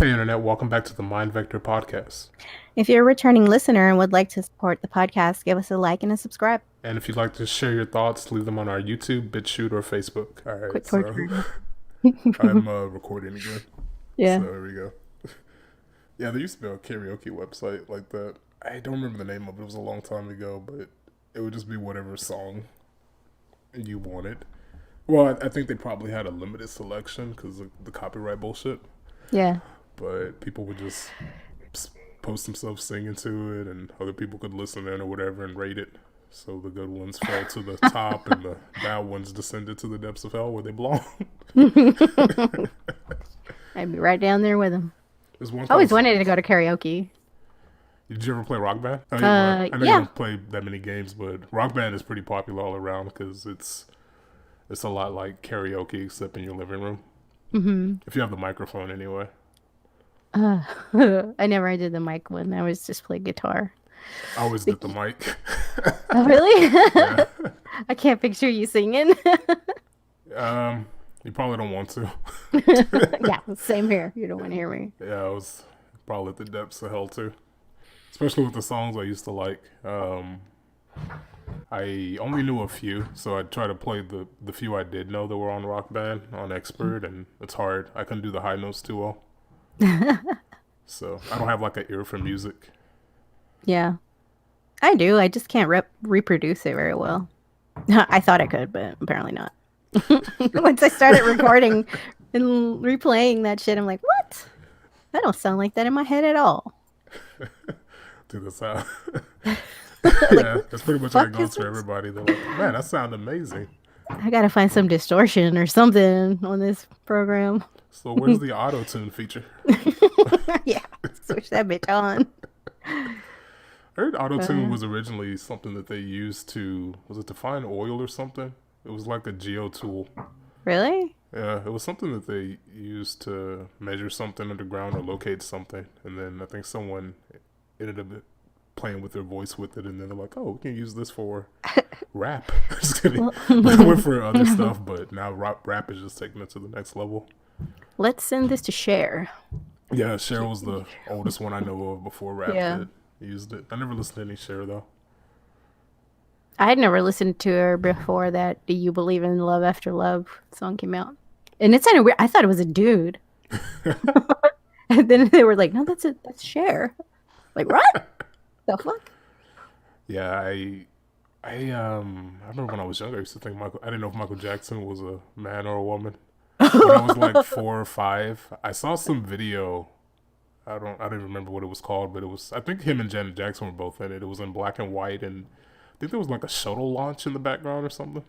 Hey, Internet, welcome back to the Mind Vector podcast. If you're a returning listener and would like to support the podcast, give us a like and a subscribe. And if you'd like to share your thoughts, leave them on our YouTube, BitChute, or Facebook. All right, Quit so torturing I'm me. recording again. So Yeah. here we go. Yeah, there used to be a karaoke website like that. I don't remember the name of it. It was a long time ago, but it would just be whatever song you wanted. Well, I think they probably had a limited selection because of the copyright bullshit. Yeah. But people would just post themselves singing to it, and other people could listen in or whatever and rate it. So the good ones fell to the top, and the bad ones descended to the depths of hell where they belong. I'd be right down there with him. There's one I always called. wanted to go to karaoke. Did you ever play Rock Band? I know you Yeah. don't play that many games, but Rock Band is pretty popular all around because it's a lot like karaoke except in your living room. hmm If you have the microphone, anyway. Uh, I never did the mic one. I was just play guitar. I always did the mic. Oh, really? Yeah. I can't picture you singing. Um, you probably don't want to. Yeah, same here. You don't want to hear me. Yeah, I was probably at the depths of hell too. Especially with the songs I used to like. I only knew a few, so I try to play the few I did know that were on Rock Band on Expert, and it's hard. I couldn't do the high notes too well, so I don't have like an ear for music. Yeah, I do. I just can't reproduce it very well. I thought I could, but apparently not. Once I started recording and replaying that shit, I'm like, what? That don't sound like that in my head at all. Do the sound. Like, Yeah, what the that's pretty much how it fuck goes is for this? everybody. They're like, man, that sounds amazing. I gotta find some distortion or something on this program. So where's the auto tune feature? Yeah, switch that bitch on. I heard auto tune Uh, was originally something that they used to, was it to find oil or something? It was like a Geo Tool. really? Yeah, it was something that they used to measure something underground or locate something, and then I think someone ended up playing with their voice with it, and then they're like, "Oh, we can use this for rap." Just kidding. Well, But it went for other stuff, but now rap is just taking it to the next level. let's send this to Cher. Yeah, Cher was the oldest one I know of before rap Yeah. that used it. I never listened to any Cher though. I had never listened to her before that Do You Believe in Love After Love song came out. And it sounded weird. I thought it was a dude. And then they were like, no, that's Cher. Like, what? The fuck? Yeah, I remember when I was younger, I used to think Michael. I didn't know if Michael Jackson was a man or a woman. When I was like 4 or 5, I saw some video. I don't even remember what it was called, but it was. I think him and Janet Jackson were both in it. It was in black and white, and I think there was like a shuttle launch in the background or something.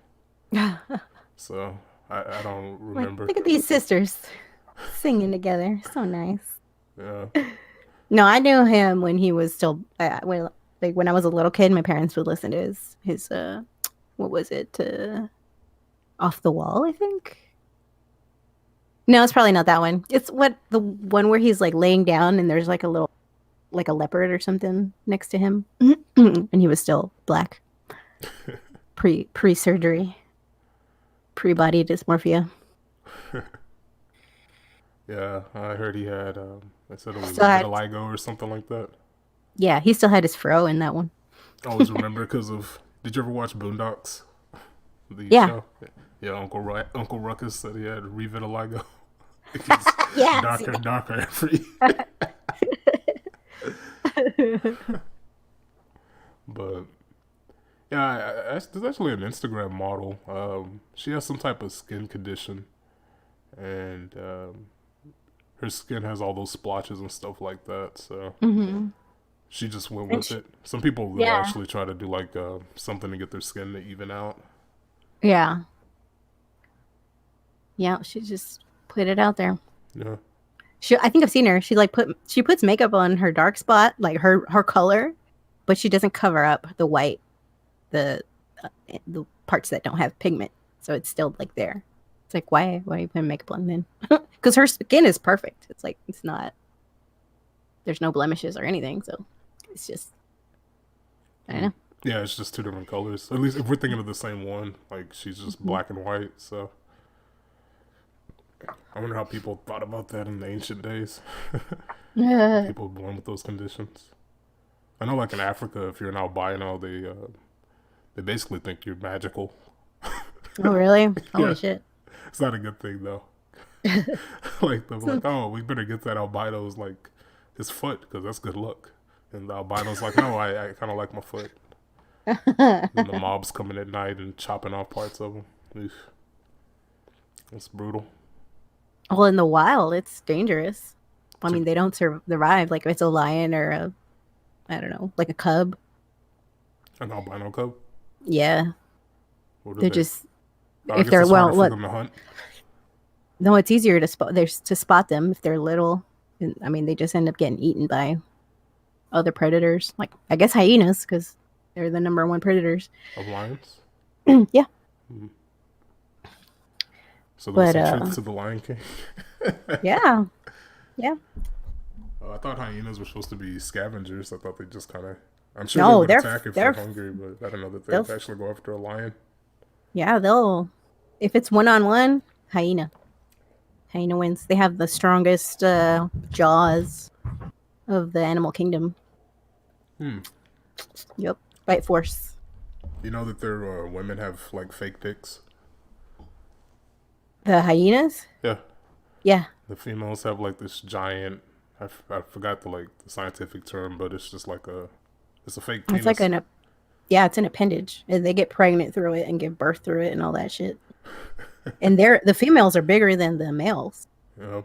So I don't Like, remember. look at these sisters singing together. So nice. Yeah, No, I knew him when he was still when I was a little kid. My parents would listen to his what was it? Off the Wall, I think. No, it's probably not that one. It's the one where he's like laying down and there's like a little like a leopard or something next to him, and he was still black pre surgery, pre body dysmorphia. yeah. I heard he had. I said it was Still had vitiligo or something like that. Yeah, he still had his fro in that one. I always remember because of. Did you ever watch Boondocks? The Yeah, show. Yeah, Uncle Ruckus said he had revitiligo. It gets yeah. darker and darker every. But yeah, there's actually an Instagram model. She has some type of skin condition, and her skin has all those splotches and stuff like that. So hmm she just went And with it. Some people will yeah, actually try to do like something to get their skin to even out. yeah, yeah. She just put it out there. Yeah. I think I've seen her. She puts makeup on her dark spot, like her color, but she doesn't cover up the white, the the parts that don't have pigment. So it's still like there. It's like why are you putting makeup on then? Because her skin is perfect. It's like it's not. There's no blemishes or anything. So it's just I don't Mm. know. Yeah, it's just two different colors. At least if we're thinking of the same one, like she's just Mhm. black and white. So I wonder how people thought about that in the ancient days. Oh, People born with those conditions. I know, like in Africa, if you're an albino, they basically think you're magical. really? Holy Yeah, shit. it's not a good thing though. Like they're like, oh, we better get that albino's like his foot because that's good luck. And the albino's like, no, I kind of like my foot. And the mob's coming at night and chopping off parts of him. Oof, it's brutal. Well, in the wild, it's dangerous. I So, mean, they don't survive. Like if it's a lion or a, I don't know, like a cub. an albino cub. Yeah, What do they're they? just Oh, I if guess they're it's harder well, for what? them to hunt. No, it's easier to spot. There's to spot them if they're little. And, I mean, they just end up getting eaten by other predators. Like I guess hyenas because they're the number one predators. Of lions. Yeah, Mm. So there was but some truth to the Lion King. yeah, yeah. I thought hyenas were supposed to be scavengers. I thought they just kind of. I'm sure they No, would attack if they're they're hungry, but I don't know that they'll they'd actually go after a lion. yeah they'll if it's one on one hyena. Hyena wins. They have the strongest jaws of the animal kingdom. Hmm. Yep, bite force. You know that their women have like fake dicks. The hyenas? Yeah, Yeah, the females have like this giant. I forgot the scientific term, but it's just like it's a fake it's like penis. yeah, it's an appendage. And they get pregnant through it and give birth through it and all that shit. And the females are bigger than the males. You know,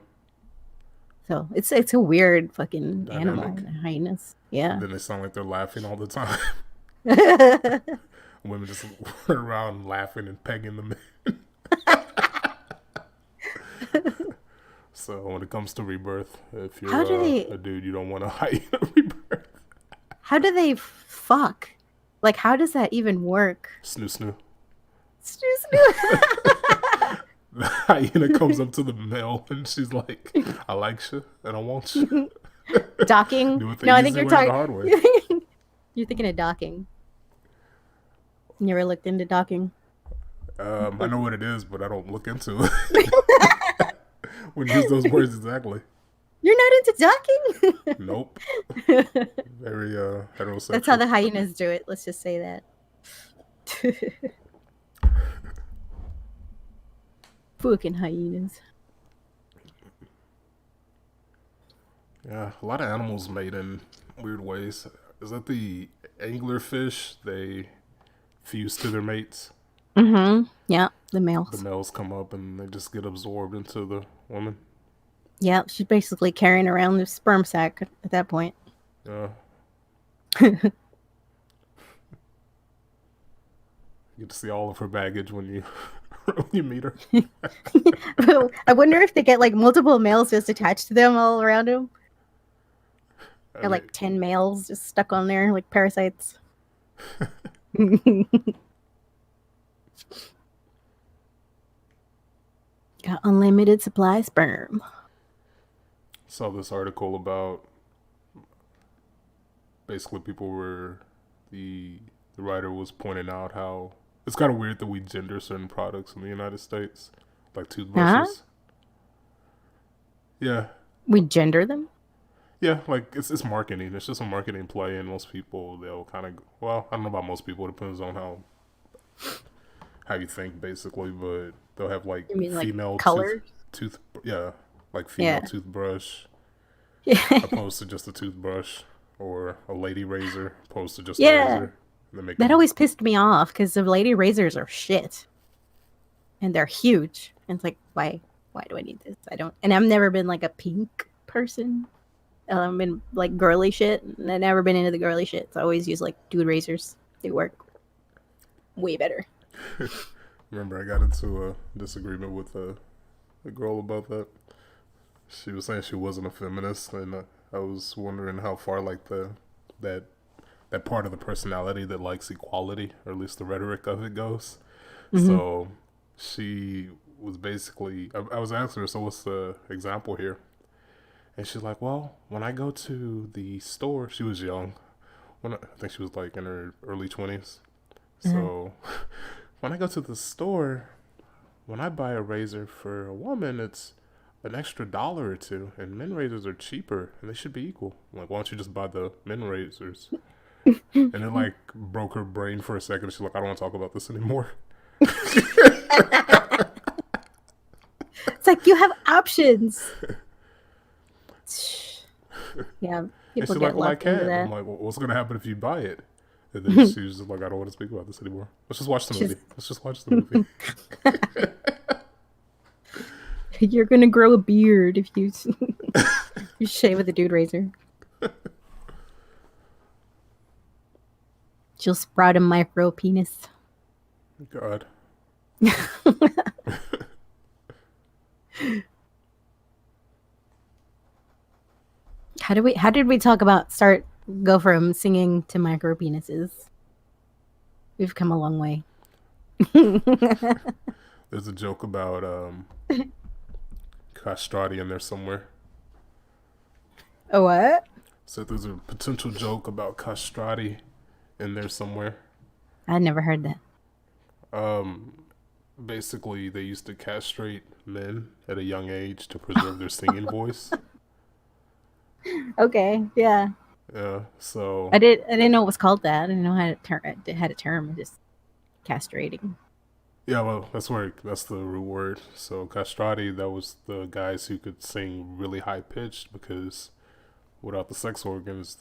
So it's a weird fucking animal, dynamic. the hyenas. And Yeah. then they sound like they're laughing all the time. Yeah. Women just run around laughing and pegging them. So when it comes to rebirth, if How do you're they a dude, you don't want to hyena rebirth. how do they fuck? Like how does that even work? Snoo snoo. Snoo, The hyena comes up to the male and she's like, "I like you and I want you." snoo. Docking? Do it the No, I easy think you're way or the talking hard way. you're thinking of docking. You ever looked into docking? I know what it is, but I don't look into it. Wouldn't use those words exactly. You're not into docking? Nope. Very heterosexual. That's how the hyenas do it. Let's just say that. Fucking hyenas. Yeah, a lot of animals mate in weird ways. Is that the anglerfish? They fuse to their mates. Mm-hmm. Yeah, the The males. males come up and they just get absorbed into the woman. Yeah, she's basically carrying around the sperm sac at that point. Yeah, you get to see all of her baggage when you when you meet her. I wonder if they get like multiple males just attached to them all around them. I Or mean, like 10 males just stuck on there like parasites. Got unlimited supply of sperm. saw this article about basically people were the writer was pointing out how it's kind of weird that we gender certain products in the United States, like toothbrushes. Yeah, We gender them? yeah, like it's marketing. It's just a marketing play, and most people they'll kind of well, I don't know about most people. It depends on how you think, basically. But they'll have like You mean like female colors? yeah, like female Yeah. toothbrush Yeah. opposed to just a toothbrush, or a lady razor opposed to just a Yeah. razor. They make That them, always pissed me off because the lady razors are shit. And they're huge. And it's like, why do I need this? I don't and I've never been like a pink person. I've been like girly shit. And I've never been into the girly shit. So I always use like dude razors. They work way better. remember, I got into a disagreement with a girl about that. She was saying she wasn't a feminist, and I was wondering how far like that that part of the personality that likes equality, or at least the rhetoric of it, goes. Mhm. So she was basically, I was asking her, so what's the example here? And she's like, well, when I go to the store, she was young. I think she was like in her early 20s. So when I go to the store, when I buy a razor for a woman, an extra dollar or two, and men razors are cheaper, and they should be equal. I'm like, why don't you just buy the men razors? And it like broke her brain for a second. She's like, I don't want to talk about this anymore. It's like you have options. Yeah, And people she's like, get well, I locked into can't. I'm that. like, well, what's gonna happen if you buy it? And then she's just like, I don't want to speak about this anymore. Let's just watch the movie. Let's just watch the movie. You're gonna grow a beard if you you shave with a dude razor. She'll sprout a micro penis. God. How did we talk about go from singing to micro penises? We've come a long way. There's a joke about Castrati in there somewhere. A what? So there's a potential joke about Castrati in there somewhere. I never heard that. Basically, they used to castrate men at a young age to preserve their singing voice. Okay, yeah. Yeah, so I didn't know it was called that. I didn't know how it had a term. Just castrating. yeah, well, that's the root word. So castrati, that was the guys who could sing really high pitched because without the sex organs,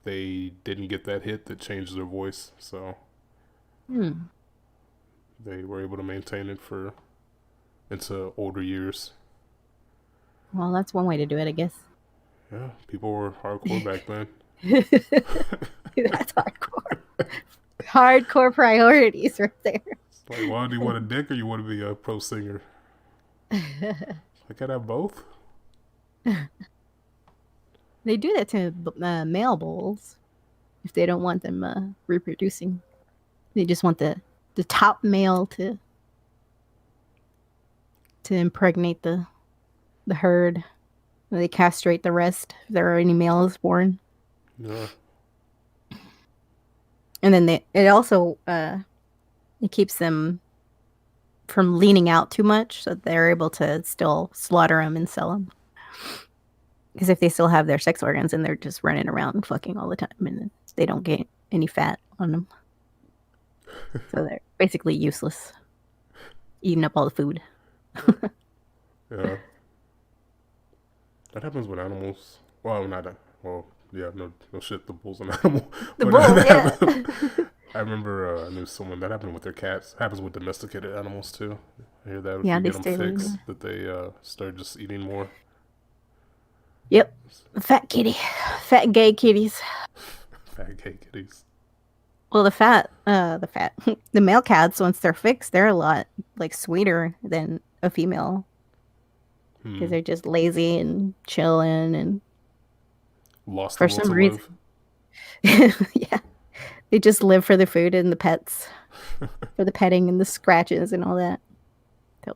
they didn't get that hit that changed their voice. So they were able to maintain it for into older years. Well, that's one way to do it, I guess. Yeah, people were hardcore back then. That's hardcore. Hardcore priorities right there. It's like, well, do you want a dick or you want to be a pro singer? I can have both. They do that to male bulls if they don't want them reproducing. They just want the top male to impregnate the herd. They castrate the rest if there are any males born. Yeah. And then it also it keeps them from leaning out too much, so they're able to still slaughter them and sell them. Because if they still have their sex organs and they're just running around and fucking all the time, and they don't get any fat on them, so they're basically useless, eating up all the food. Yeah. That happens with animals. Well, not that. Well, yeah, no shit. The bull's an animal. The bull, yeah. I remember I knew someone that happened with their cats. It happens with domesticated animals too. I hear that if Yeah, you they get stay them fixed, lean. that they start just eating more. Yep, fat kitty, fat gay kitties. Fat gay kitties. Well, the male cats, once they're fixed, they're a lot like sweeter than a female because they're just lazy and chilling and Lost for the will some to reason, live. yeah, they just live for the food and the pets, for the petting and the scratches and all that. So,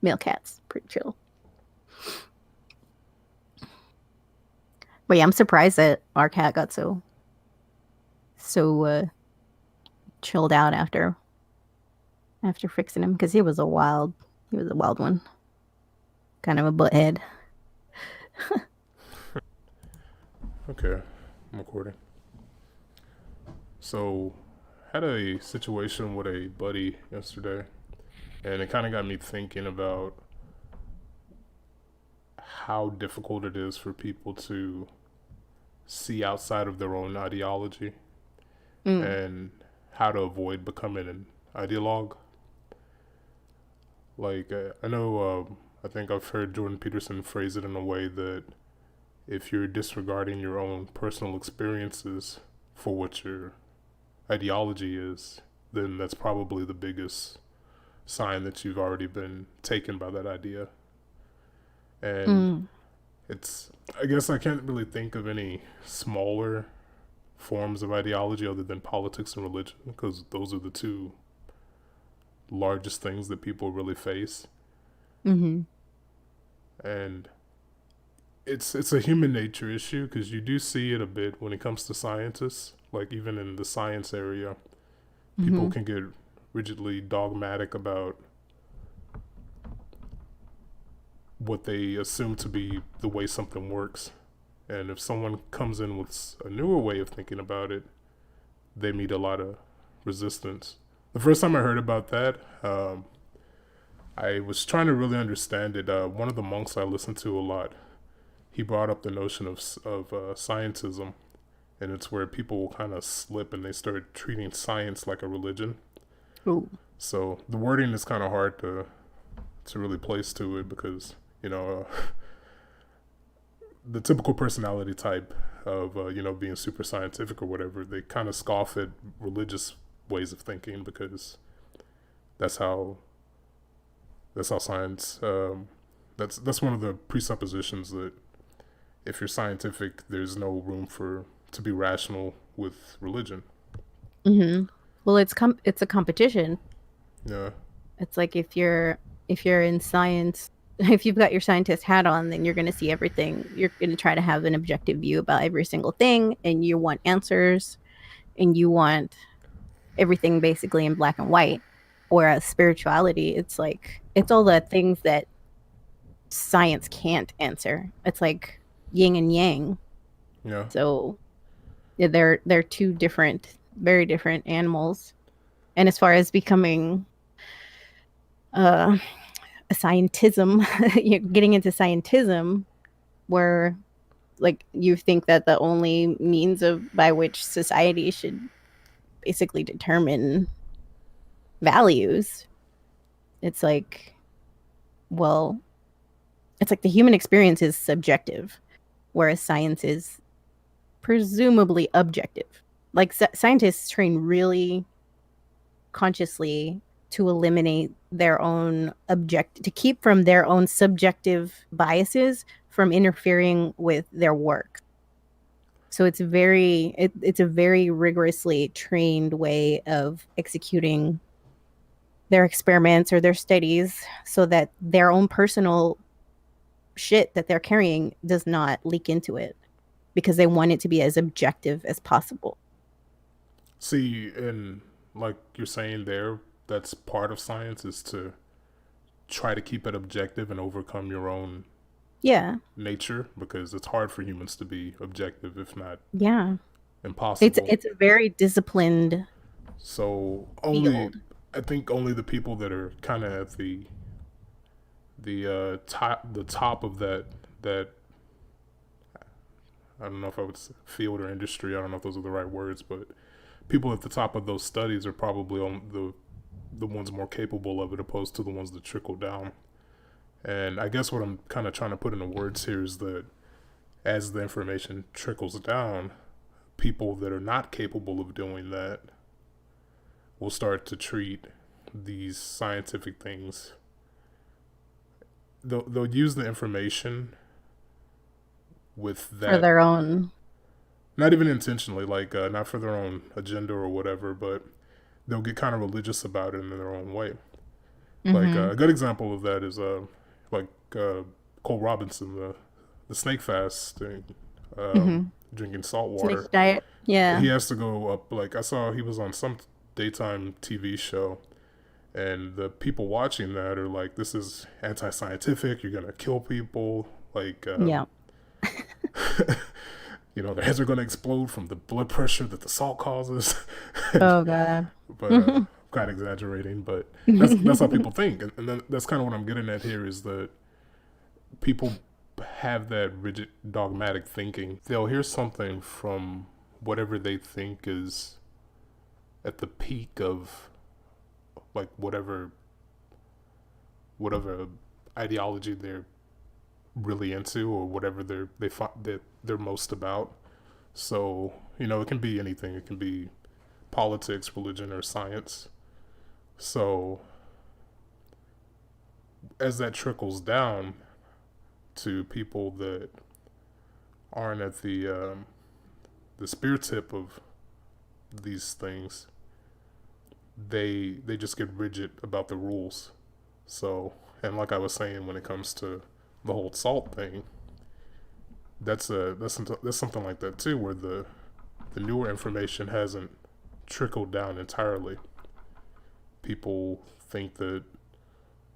male cats, pretty chill. But yeah, I'm surprised that our cat got so chilled out after fixing him because he was a wild one, kind of a butthead. Okay, I'm recording. So, had a situation with a buddy yesterday, and it kind of got me thinking about how difficult it is for people to see outside of their own ideology and how to avoid becoming an ideologue. Like, I know, I think I've heard Jordan Peterson phrase it in a way that if you're disregarding your own personal experiences for what your ideology is, then that's probably the biggest sign that you've already been taken by that idea. And I guess I can't really think of any smaller forms of ideology other than politics and religion, because those are the two largest things that people really face. And it's a human nature issue, because you do see it a bit when it comes to scientists. Like, even in the science area, people can get rigidly dogmatic about what they assume to be the way something works. And if someone comes in with a newer way of thinking about it, they meet a lot of resistance. The first time I heard about that, I was trying to really understand it. One of the monks I listened to a lot, he brought up the notion of scientism, and it's where people kind of slip and they start treating science like a religion. Ooh. So the wording is kind of hard to really place to it because the typical personality type of being super scientific or whatever, they kind of scoff at religious ways of thinking because that's how science. That's one of the presuppositions that if you're scientific, there's no room to be rational with religion. Mm-hmm. Well, it's a competition. Yeah. It's like if you're in science, if you've got your scientist hat on, then you're going to see everything. You're going to try to have an objective view about every single thing, and you want answers, and you want everything basically in black and white. Whereas spirituality, it's like it's all the things that science can't answer. It's like yin and yang. Yeah. So yeah, they're two different, very different animals. And as far as becoming a scientism, you're getting into scientism, where like you think that the only means of by which society should basically determine values, it's like, well, it's like the human experience is subjective, whereas science is presumably objective. Like scientists train really consciously to eliminate their own to keep from their own subjective biases from interfering with their work. So it's a very rigorously trained way of executing their experiments or their studies so that their own personal shit that they're carrying does not leak into it, because they want it to be as objective as possible. See, and like you're saying there, that's part of science is to try to keep it objective and overcome your own nature, because it's hard for humans to be objective, if not impossible. It's a very disciplined So field. I think only the people that are kind of at the top of that I don't know if I would say field or industry. I don't know if those are the right words, but people at the top of those studies are probably on the ones more capable of it, opposed to the ones that trickle down. And I guess what I'm kind of trying to put into words here is that as the information trickles down, people that are not capable of doing that will start to treat these scientific things. They'll use the information with that for their own, not even intentionally, like not for their own agenda or whatever, but they'll get kind of religious about it in their own way. Like a good example of that is Cole Robinson, the snake fast thing, drinking salt water. snake diet. Yeah. He has to go up. Like I saw, he was on some daytime TV show, and the people watching that are like, "This is anti-scientific. You're gonna kill people." Like, their heads are gonna explode from the blood pressure that the salt causes. Oh god. But I'm kind of exaggerating, but that's how people think, and that's kind of what I'm getting at here is that people have that rigid dogmatic thinking. They'll hear something from whatever they think is at the peak of like whatever ideology they're really into or whatever they're most about. So it can be anything. It can be politics, religion, or science. So as that trickles down to people that aren't at the spear tip of these things, they just get rigid about the rules. So, and like I was saying, when it comes to the whole salt thing, that's something like that too, where the newer information hasn't trickled down entirely. People think that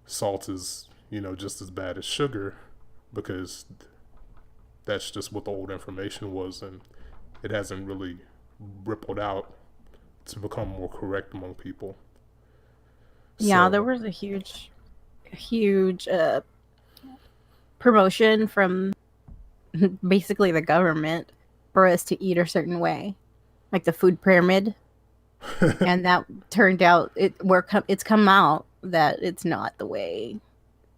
salt is just as bad as sugar, because that's just what the old information was, and it hasn't really rippled out to become more correct among people. Yeah, there So, was a huge promotion from basically the government for us to eat a certain way, like the food pyramid, and that turned out it's come out that it's not the way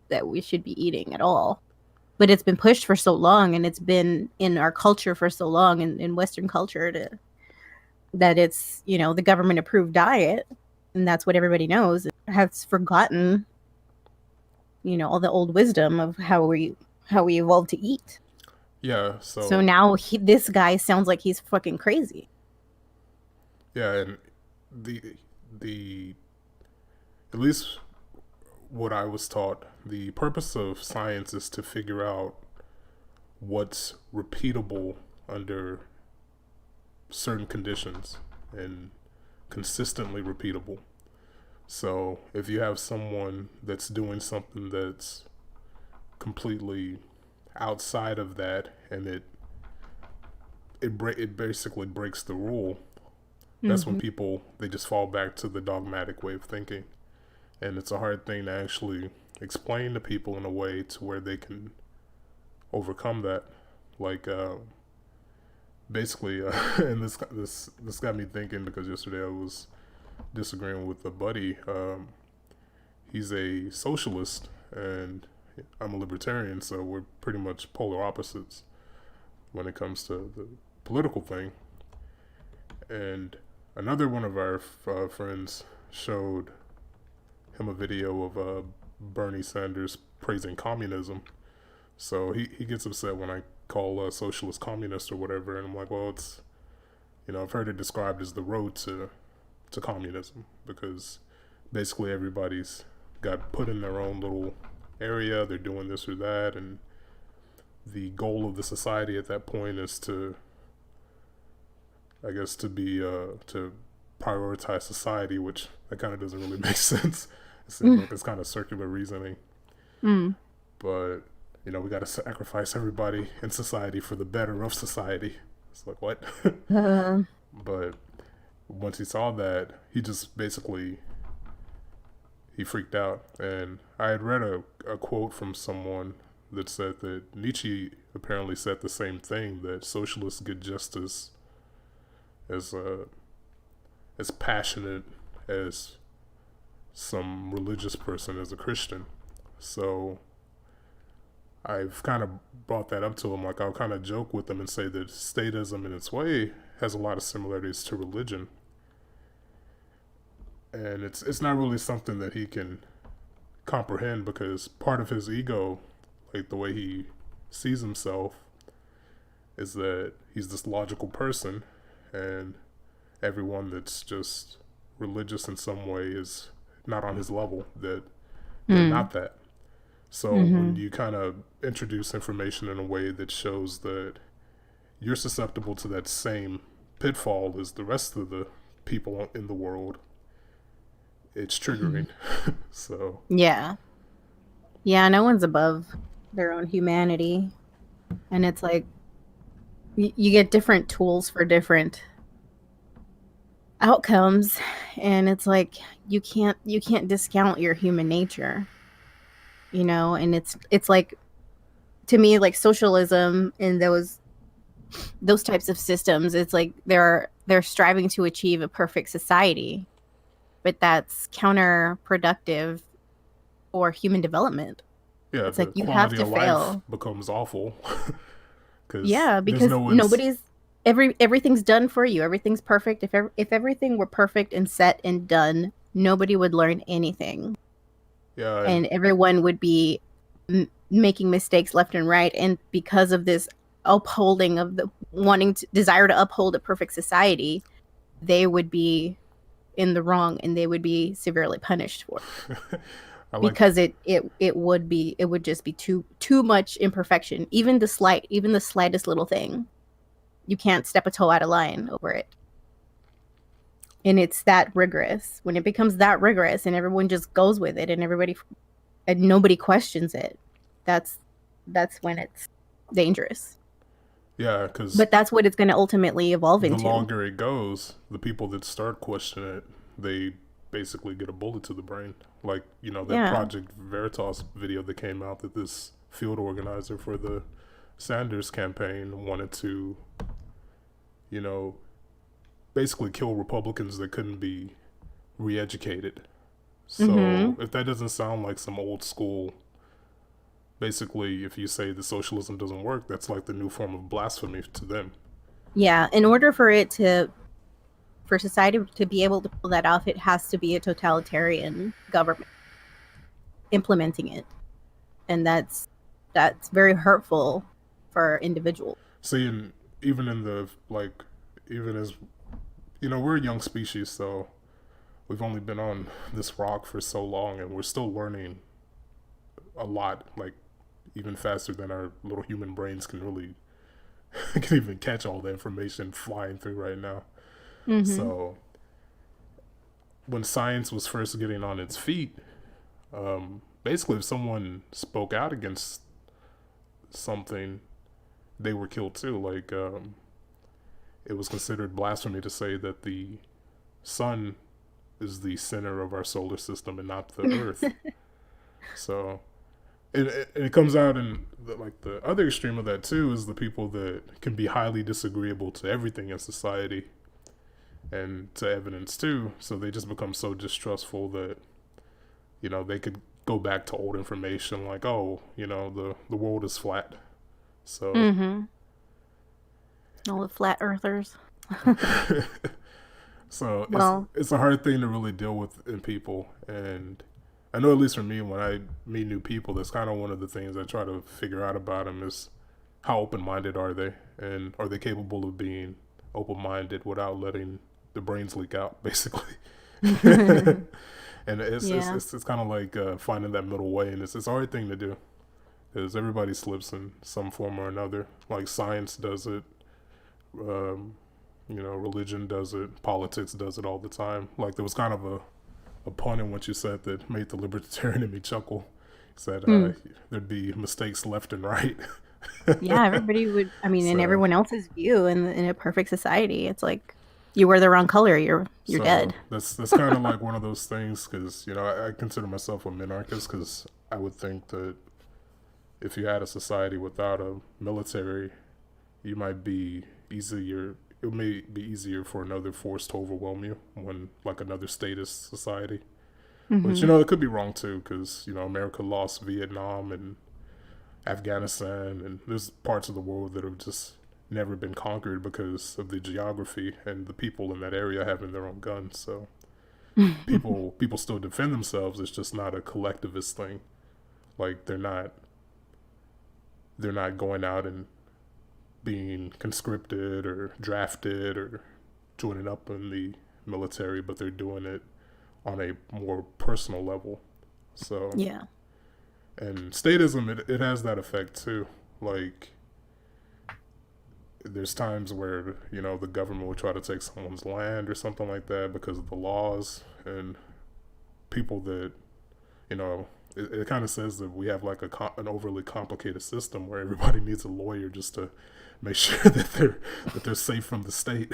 that we should be eating at all. But it's been pushed for so long, and it's been in our culture for so long, in Western culture, that it's the government approved diet, and that's what everybody knows. It has forgotten all the old wisdom of how we evolved to eat. yeah, So so, now this guy sounds like he's fucking crazy. yeah, and the at least what I was taught, the purpose of science is to figure out what's repeatable under certain conditions and consistently repeatable. So if you have someone that's doing something that's completely outside of that, and it basically breaks the rule, that's when Mm-hmm. people, they just fall back to the dogmatic way of thinking, and it's a hard thing to actually explain to people in a way to where they can overcome that. Like, basically, and this got me thinking, because yesterday I was disagreeing with a buddy. He's a socialist, and I'm a libertarian, so we're pretty much polar opposites when it comes to the political thing. And another one of our friends showed him a video of Bernie Sanders praising communism. So he gets upset when I call socialist communist or whatever, and I'm like, well, it's I've heard it described as the road to communism, because basically everybody's got put in their own little area. They're doing this or that, and the goal of the society at that point is to, I guess, to be to prioritize society, which that kind of doesn't really make sense. It seems like it's kind of circular reasoning, Mm. but we got to sacrifice everybody in society for the better of society. It's like, what? Uh, But once he saw that, he just basically, he freaked out. And I had read a quote from someone that said that Nietzsche apparently said the same thing, that socialists get just as uh, as passionate as some religious person as a Christian. So I've kind of brought that up to him. Like, I'll kind of joke with him and say that statism in its way has a lot of similarities to religion, and it's not really something that he can comprehend, because part of his ego, like the way he sees himself, is that he's this logical person, and everyone that's just religious in some way is not on his level, that they're mm. not that. So when Mm-hmm. you kind of introduce information in a way that shows that you're susceptible to that same pitfall as the rest of the people in the world, it's triggering. So, Yeah. Yeah, no one's above their own humanity. And it's like you get different tools for different outcomes, and it's like you can't discount your human nature, and it's like, to me, like socialism and those types of systems, it's like they're striving to achieve a perfect society, but that's counterproductive for human development. yeah, It's the like you have quality to of life fail. becomes awful because Yeah, there's because no one's. nobody's everything's done for you. Everything's perfect. If everything were perfect and set and done, nobody would learn anything, Yeah, and and everyone would be making mistakes left and right. And because of this upholding of the desire to uphold a perfect society, they would be in the wrong, and they would be severely punished for it, I like. because it would just be too much imperfection. Even the slightest little thing, you can't step a toe out of line over it. And it's that rigorous. When it becomes that rigorous and everyone just goes with it, and everybody and nobody questions it, that's when it's dangerous. Yeah, because But that's what it's going to ultimately evolve the into. longer it goes, the people that start questioning it, they basically get a bullet to the brain. Like, that Yeah. Project Veritas video that came out, that this field organizer for the Sanders campaign wanted to, you know, basically kill Republicans that couldn't be re educated. So Mhm. if that doesn't sound like some old school, basically, if you say the socialism doesn't work, that's like the new form of blasphemy to them. Yeah, in order for society to be able to pull that off, it has to be a totalitarian government implementing it. And that's very hurtful for individuals. Seeing even in the like, even as we're a young species, so we've only been on this rock for so long, and we're still learning a lot. Like even faster than our little human brains can really can even catch all the information flying through right now. Mhm. So when science was first getting on its feet, basically if someone spoke out against something, they were killed too. Like it was considered blasphemy to say that the sun is the center of our solar system and not the Earth. So it comes out in the other extreme of that too is the people that can be highly disagreeable to everything in society and to evidence too. So they just become so distrustful that they could go back to old information like, oh, the world is flat. So Mhm. All the flat earthers. so Well, it's a hard thing to really deal with in people. And I know, at least for me, when I meet new people, that's kind of one of the things I try to figure out about them is how open-minded are they, and are they capable of being open-minded without letting the brains leak out, basically. And yeah. it's kind of like finding that middle way, and it's a hard thing to do because everybody slips in some form or another. Like science does it, um, religion does it, politics does it all the time. Like there was kind of a pun in what you said that made the libertarian in me chuckle. He said Mm. there'd be mistakes left and right. Yeah, everybody would, I mean, in so everyone else's view in a perfect society, it's like you wear the wrong color, you're so dead. that's kind of like one of those things because I consider myself a minarchist because I would think that if you had a society without a military, you might be easier. It may be easier for another force to overwhelm you when like another statist society. Which Mhm. it could be wrong too, because America lost Vietnam and Afghanistan, and there's parts of the world that have just never been conquered because of the geography and the people in that area having their own guns. So people still defend themselves. It's just not a collectivist thing. Like they're not going out and being conscripted or drafted or joining up in the military, but they're doing it on a more personal level. So, Yeah. and statism, it has that effect too. Like, there's times where, the government will try to take someone's land or something like that because of the laws, and people that, you know, it kind of says that we have like an overly complicated system where everybody needs a lawyer just to make sure that they're safe from the state,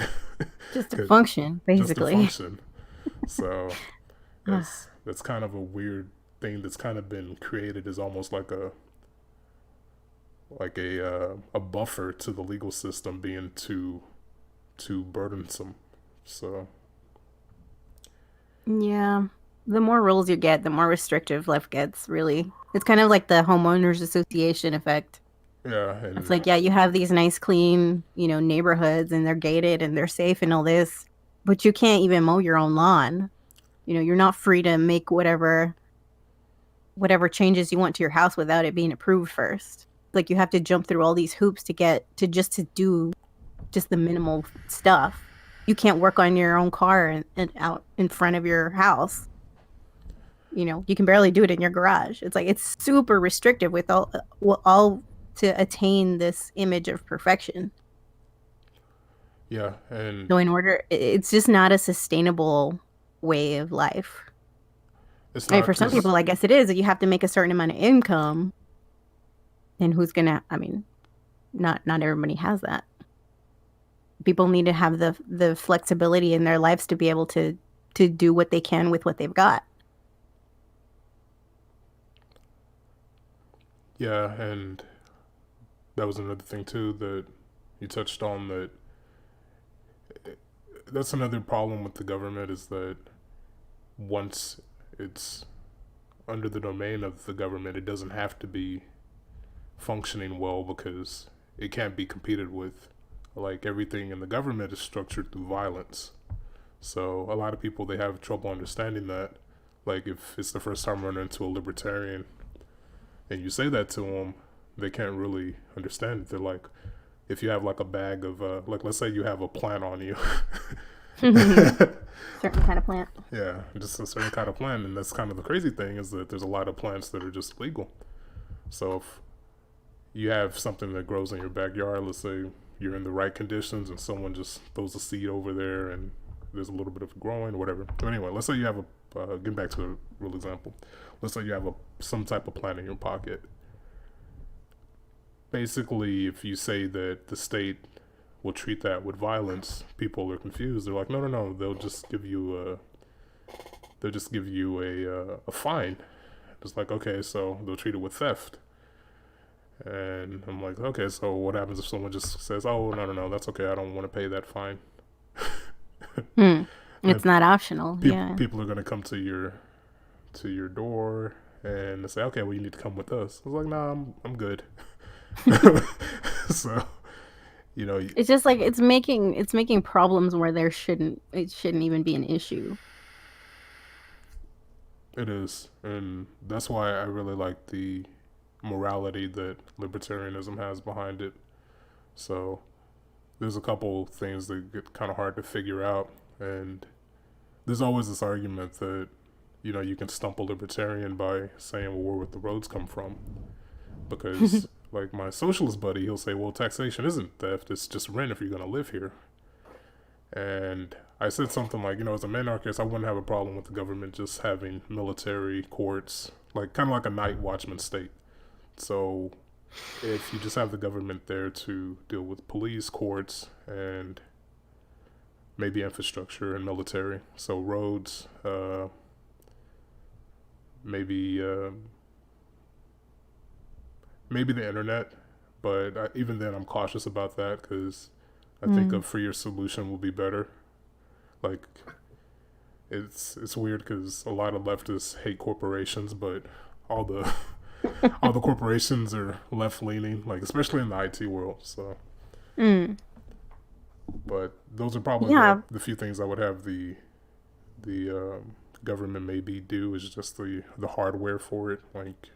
Just to function, just to basically. function. So that's kind of a weird thing that's kind of been created as almost like a buffer to the legal system being too burdensome. So Yeah. The more rules you get, the more restrictive life gets, really. It's kind of like the homeowners association effect. yeah, It's and like, yeah, you have these nice, clean, neighborhoods and they're gated and they're safe and all this, but you can't even mow your own lawn. You're not free to make whatever changes you want to your house without it being approved first. Like you have to jump through all these hoops to get to do just the minimal stuff. You can't work on your own car and out in front of your house. You can barely do it in your garage. It's like it's super restrictive with all to attain this image of perfection. yeah, and So in order, it's just not a sustainable way of life. It's I mean, not for some because people, I guess it is. You have to make a certain amount of income, and who's gonna? I mean, not everybody has that. People need to have the flexibility in their lives to be able to do what they can with what they've got. yeah, and that was another thing too that you touched on, that that's another problem with the government, is that once it's under the domain of the government, it doesn't have to be functioning well because it can't be competed with. Like everything in the government is structured through violence. So a lot of people, they have trouble understanding that. Like if it's the first time running into a libertarian and you say that to them, they can't really understand it. They're like, if you have like a bag of like let's say you have a plant on you. Certain kind of plant. Yeah, just a certain kind of plant, and that's kind of the crazy thing, is that there's a lot of plants that are just legal. So if you have something that grows in your backyard, let's say you're in the right conditions and someone just throws a seed over there and there's a little bit of growing, whatever. But anyway, let's say you have getting back to a real example. Let's say you have some type of plant in your pocket. Basically, if you say that the state will treat that with violence, people are confused. They're like, no, no, no. They'll just give you a fine. It's like, okay, so they'll treat it with theft. And I'm like, okay, so what happens if someone just says, oh, no, no, no, that's okay, I don't want to pay that fine? It's not optional. Yeah. People are going to come to your door and they say, okay, well, you need to come with us. I was like, nah, I'm good. So, it's just like it's making problems where it shouldn't even be an issue. It is, and that's why I really like the morality that libertarianism has behind it. So there's a couple things that get kind of hard to figure out, and there's always this argument that you can stump a libertarian by saying, well, where would the roads come from? Because like my socialist buddy, he'll say, well, taxation isn't theft, it's just rent if you're going to live here. And I said something like, as a minarchist, I wouldn't have a problem with the government just having military courts, like kind of like a night watchman state. So if you just have the government there to deal with police, courts, and maybe infrastructure and military, so roads, maybe the internet, but even then I'm cautious about that because I think a freer solution will be better. Like, it's weird because a lot of leftists hate corporations, but all the corporations are left leaning, like especially in the IT world. So, but those are probably the few things I would have the government maybe do, is just the hardware for it, like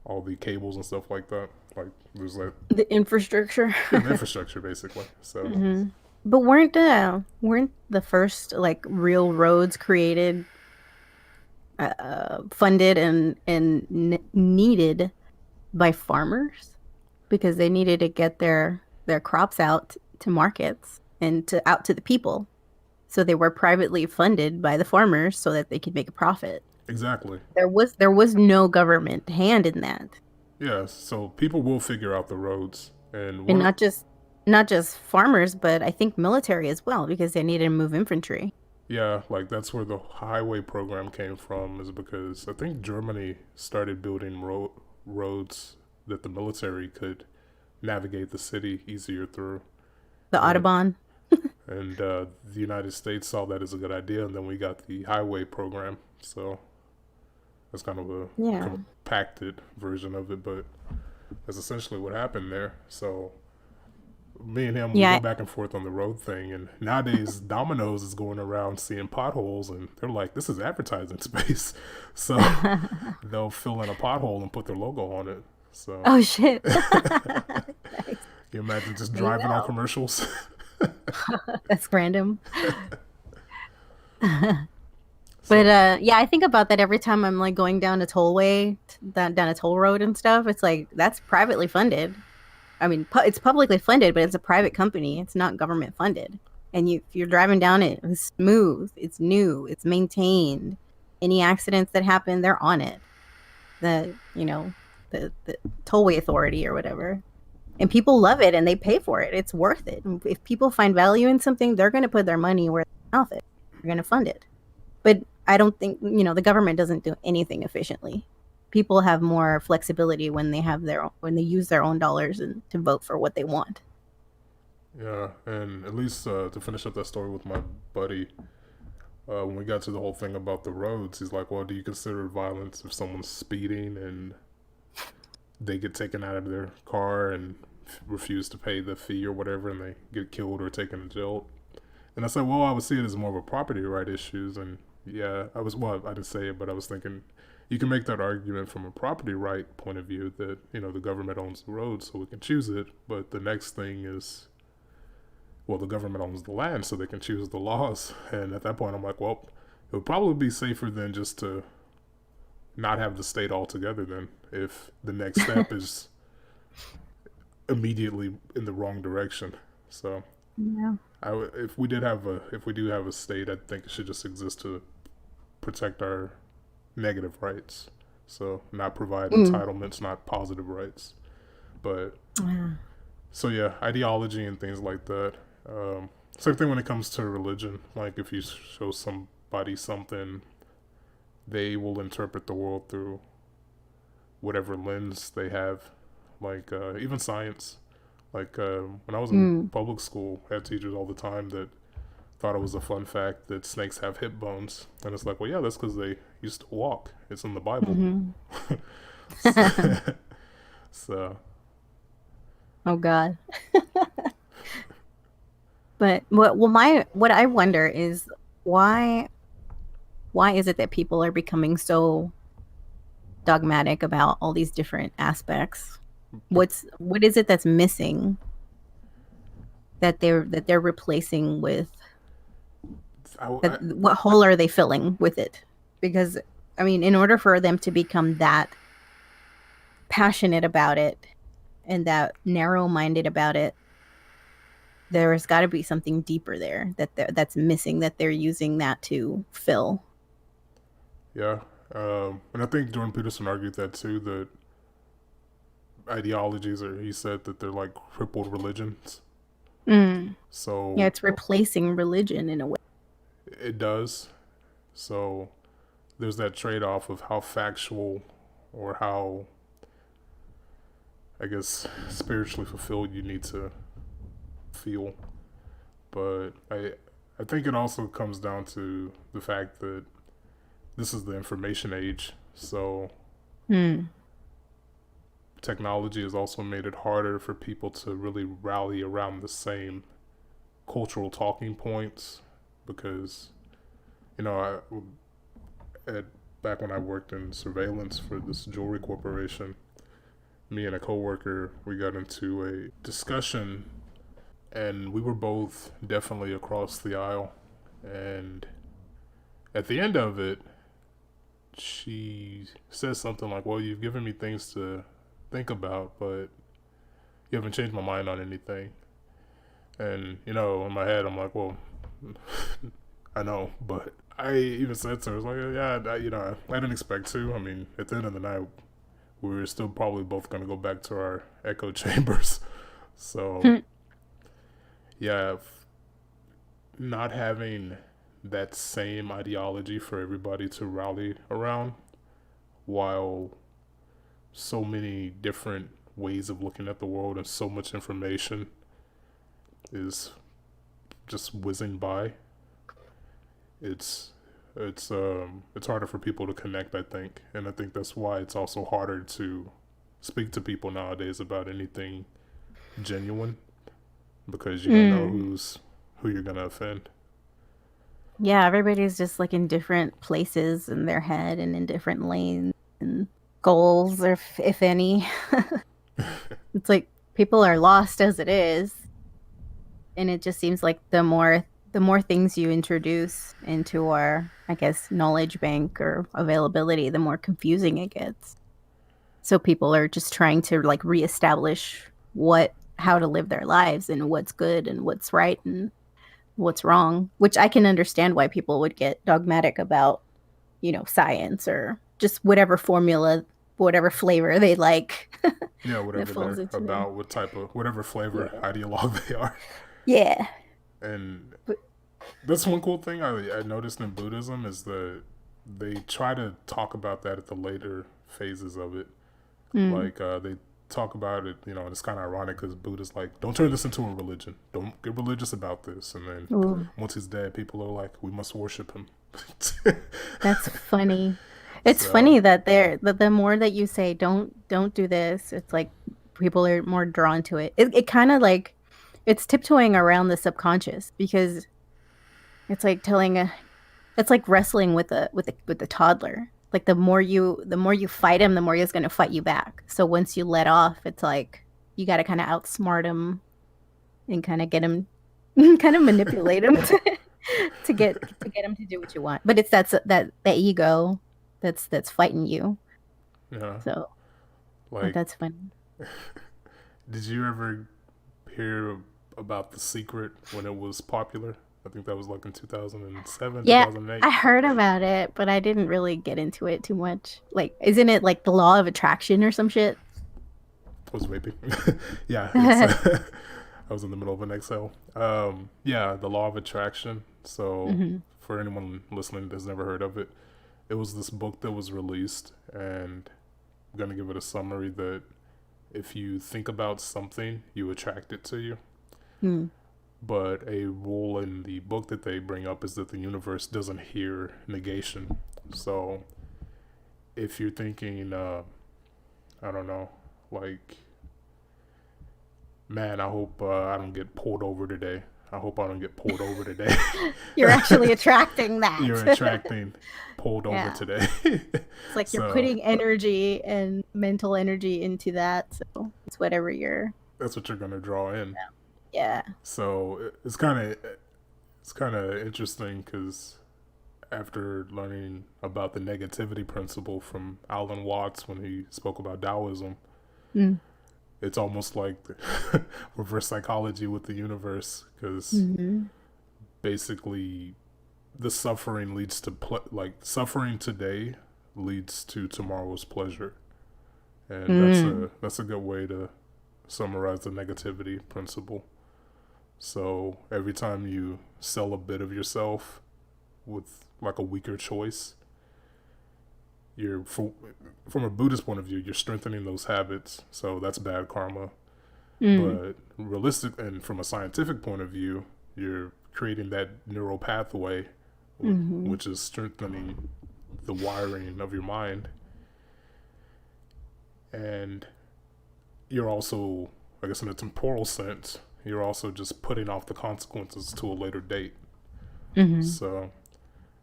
all the cables and stuff like that. Like there's like the infrastructure. The infrastructure basically. So But weren't the first like real roads created, funded and needed by farmers, because they needed to get their crops out to markets and out to the people, so they were privately funded by the farmers so that they could make a profit. Exactly. There was no government hand in that. Yeah, so people will figure out the roads, and not just farmers, but I think military as well, because they needed to move infantry. Yeah, like that's where the highway program came from, is because I think Germany started building roads that the military could navigate the city easier through. The Autobahn. And the United States saw that as a good idea, and then we got the highway program. So that's kind of a compacted version of it, but that's essentially what happened there. So me and him, we go back and forth on the road thing, and nowadays Domino's is going around seeing potholes, and they're like, this is advertising space. So they'll fill in a pothole and put their logo on it. So oh shit. Nice. You imagine just driving on commercials. That's random. But I think about that every time I'm like going down a tollway, down a toll road and stuff. It's like, that's privately funded. I mean, it's publicly funded, but it's a private company. It's not government funded. And if you're driving down it, it's smooth, it's new, it's maintained. any accidents that happen, they're on it. The the tollway authority or whatever. And people love it and they pay for it. It's worth it. If people find value in something, they're going to put their money where their mouth is. They're going to fund it. But I don't think, the government doesn't do anything efficiently. People have more flexibility when they use their own dollars and to vote for what they want. Yeah, and at least to finish up that story with my buddy, when we got to the whole thing about the roads, he's like, well, do you consider violence if someone's speeding and they get taken out of their car and refuse to pay the fee or whatever and they get killed or taken to jail? And I said, well, I would see it as more of a property right issues. And yeah, I didn't say it, but I was thinking you can make that argument from a property right point of view that, the government owns the road so we can choose it. But the next thing is, well, the government owns the land so they can choose the laws. And at that point, I'm like, well, it would probably be safer than just to not have the state altogether then, if the next step is immediately in the wrong direction. So yeah, if we do have a state, I think it should just exist to protect our negative rights. So not provide entitlements, not positive rights. But so yeah, ideology and things like that. Same thing when it comes to religion. Like if you show somebody something, they will interpret the world through whatever lens they have. Like even science. Like when I was in public school, I had teachers all the time that thought it was a fun fact that snakes have hip bones, and it's like, well, yeah, that's because they used to walk. It's in the Bible. So. Oh God. But what I wonder is why is it that people are becoming so dogmatic about all these different aspects? What is it that's missing that they're replacing with? What hole are they filling with it? Because I mean, in order for them to become that passionate about it and that narrow-minded about it, there's got to be something deeper there that's missing, that they're using that to fill. Yeah, and I think Jordan Peterson argued that too, that ideologies he said that they're like crippled religions. So yeah, it's replacing religion in a way. It does. So there's that trade-off of how factual or how, I guess, spiritually fulfilled you need to feel. But I think it also comes down to the fact that this is the information age. So technology has also made it harder for people to really rally around the same cultural talking points, because back when I worked in surveillance for this jewelry corporation, me and a coworker, we got into a discussion, and we were both definitely across the aisle. And at the end of it, she says something like, well, you've given me things to think about, but you haven't changed my mind on anything. And, in my head, I'm like, well, I know, but I even said to her, I was like, yeah, I didn't expect to. I mean, at the end of the night, we were still probably both going to go back to our echo chambers. So, yeah, not having that same ideology for everybody to rally around, while so many different ways of looking at the world and so much information is just whizzing by. It's harder for people to connect, I think, and I think that's why it's also harder to speak to people nowadays about anything genuine, because you don't know who you're gonna offend. Yeah, everybody's just like in different places in their head and in different lanes and goals, or if any. It's like people are lost as it is, and it just seems like the more things you introduce into our, I guess, knowledge bank or availability, the more confusing it gets. So people are just trying to like reestablish how to live their lives and what's good and what's right and what's wrong, which I can understand why people would get dogmatic about science or just whatever formula, whatever flavor they like Yeah, that whatever falls they're into their. about, what type of whatever flavor Yeah. ideologue they are. Yeah. And But, that's one cool thing I noticed in Buddhism is that they try to talk about that at the later phases of it. mm, Like they talk about it, and it's kind of ironic because Buddha's like, don't turn this into a religion. Don't get religious about this. And then ooh, once he's dead, people are like, we must worship him. that's funny. It's So funny that the more that you say don't do this, it's like people are more drawn to it. It kind of like it's tiptoeing around the subconscious because it's like it's like wrestling with a toddler. Like the more you fight him, the more he's going to fight you back. So once you let off, it's like you got to kind of outsmart him and kind of get him kind of manipulate him to get him to do what you want. But it's that ego that's fighting you. yeah, So like, that's funny. did you ever hear about The Secret when it was popular? I think that was like in 2007, Yeah, 2008. I heard about it, but I didn't really get into it too much. Like, isn't it like the law of attraction or some shit? Was vaping. Yeah, it's. I was in the middle of an exhale. Yeah, the law of attraction. So, Hmm. for anyone listening that's never heard of it, it was this book that was released, and I'm gonna give it a summary that if you think about something, you attract it to you. Mm. But a rule in the book that they bring up is that the universe doesn't hear negation. So, if you're thinking, I don't know, like, man, I hope I don't get pulled over today. I hope I don't get pulled over today. You're actually attracting that. You're attracting pulled over Yeah. today. It's like you're So putting energy and mental energy into that. So it's whatever you're, that's what you're gonna draw in. yeah. So it's kind of interesting because after learning about the negativity principle from Alan Watts when he spoke about Taoism, Mm. it's almost like reverse psychology with the universe because Hmm. basically the suffering leads to like suffering today leads to tomorrow's pleasure, and Mm. that's a good way to summarize the negativity principle. So every time you sell a bit of yourself with like a weaker choice, you're from a Buddhist point of view, you're strengthening those habits. So that's bad karma. Mm. But realistic and from a scientific point of view, you're creating that neural pathway, Hmm. which is strengthening the wiring of your mind, and you're also, I guess, in a temporal sense, you're also just putting off the consequences to a later date. Hmm. So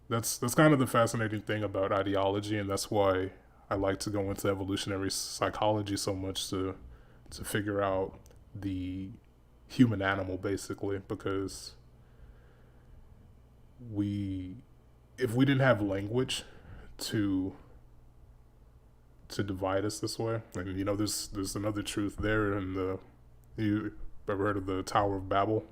that's kind of the fascinating thing about ideology, and that's why I like to go into evolutionary psychology so much to figure out the human animal basically because we if we didn't have language to divide us this way, and there's another truth there in the you ever heard of the Tower of Babel?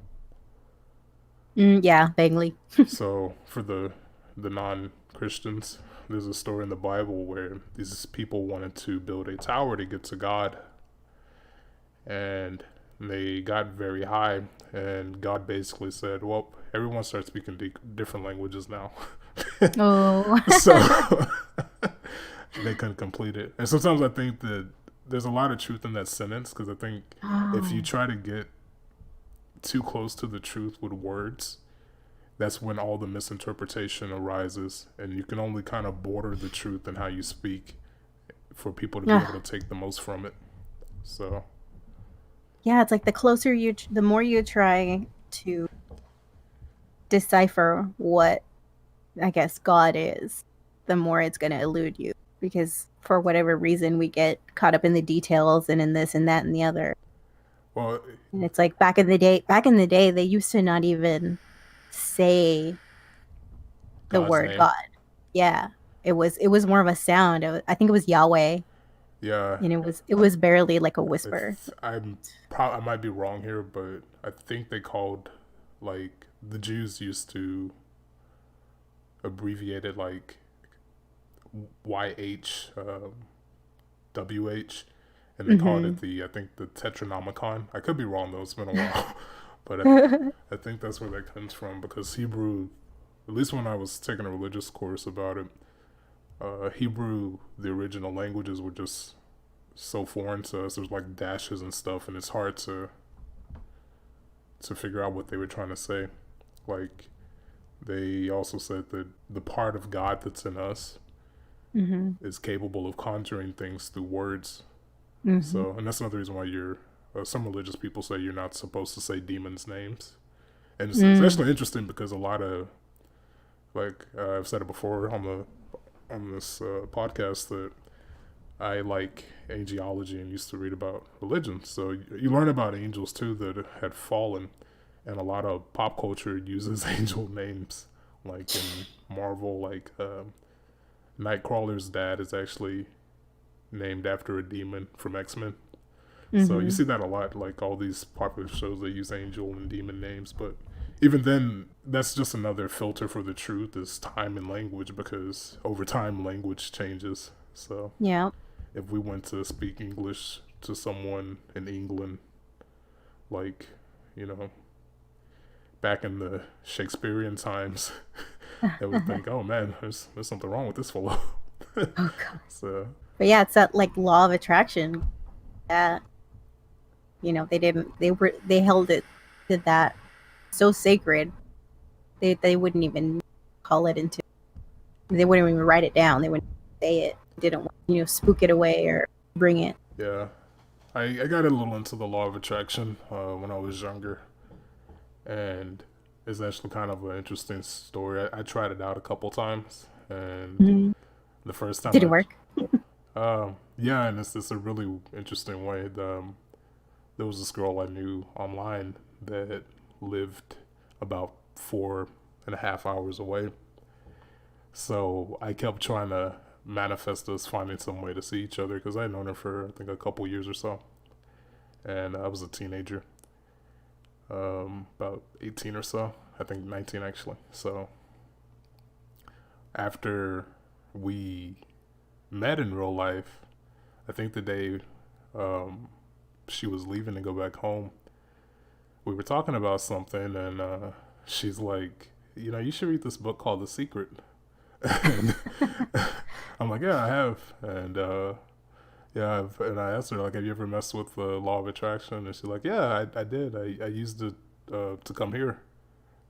Mm, yeah, vaguely. So for the non-Christians, there's a story in the Bible where these people wanted to build a tower to get to God, and they got very high, and God basically said, "Well, everyone starts speaking different languages now." Oh. So they couldn't complete it. And sometimes I think that there's a lot of truth in that sentence because I think if you Oh. try to get too close to the truth with words, that's when all the misinterpretation arises, and you can only kind of border the truth in how you speak for people to be able Ugh. to take the most from it. So Yeah, it's like the more you try to decipher what I guess God is, the more it's going to elude you because for whatever reason we get caught up in the details and in this and that and the other. well, And it's like back in the day they used to not even say the God's word name. God. Yeah. It was more of a sound. I think it was Yahweh, Yeah, and it was barely like a whisper. I might be wrong here, but I think they called like the Jews used to abbreviate it like YH WH, and they called it Mm-hmm. I think the Tetranonomicon. I could be wrong though; it's been a while, but I think that's where that comes from because Hebrew, at least when I was taking a religious course about it, Hebrew, the original languages were just so foreign to us. There's like dashes and stuff, and it's hard to figure out what they were trying to say. Like they also said that the part of God that's in us Mm-hmm. is capable of conjuring things through words. Mm-hmm. So, and that's another reason why some religious people say you're not supposed to say demons' names. And it's Mm. actually interesting because a lot of, like, I've said it before on this podcast that I like angelology and used to read about religion. So you learn about angels too that had fallen, and a lot of pop culture uses angel names, like in Marvel, like Nightcrawler's dad is actually named after a demon from X-Men. So you Mm-hmm. see that a lot, like all these popular shows that use angel and demon names. But even then, that's just another filter for the truth is time and language because over time language changes. So Yeah. if we went to speak English to someone in England, like, you know, back in the Shakespearean times, they would think, oh man, there's something wrong with this fellow. Oh god. So But yeah, it's that like law of attraction that they didn't they held it to that so sacred they wouldn't even call it into they wouldn't even write it down. They wouldn't say it. They didn't spook it away or bring it. yeah, I got a little into the law of attraction when I was younger, and it's actually kind of an interesting story. I tried it out a couple times, and Mm-hmm. the first time Did it work? yeah, and it's a really interesting way. There was this girl I knew online that lived about 4.5 hours away. So I kept trying to manifest us finding some way to see each other because I had known her for I think a couple years or so, and I was a teenager, about 18 or so. I think 19 actually. So after we met in real life, I think the day um, she was leaving to go back home, we were talking about something, and she's like, you should read this book called The Secret. And I'm like, yeah, I have, and yeah, and I asked her like, have you ever messed with the law of attraction? And she's like, yeah, I did. I used it to come here.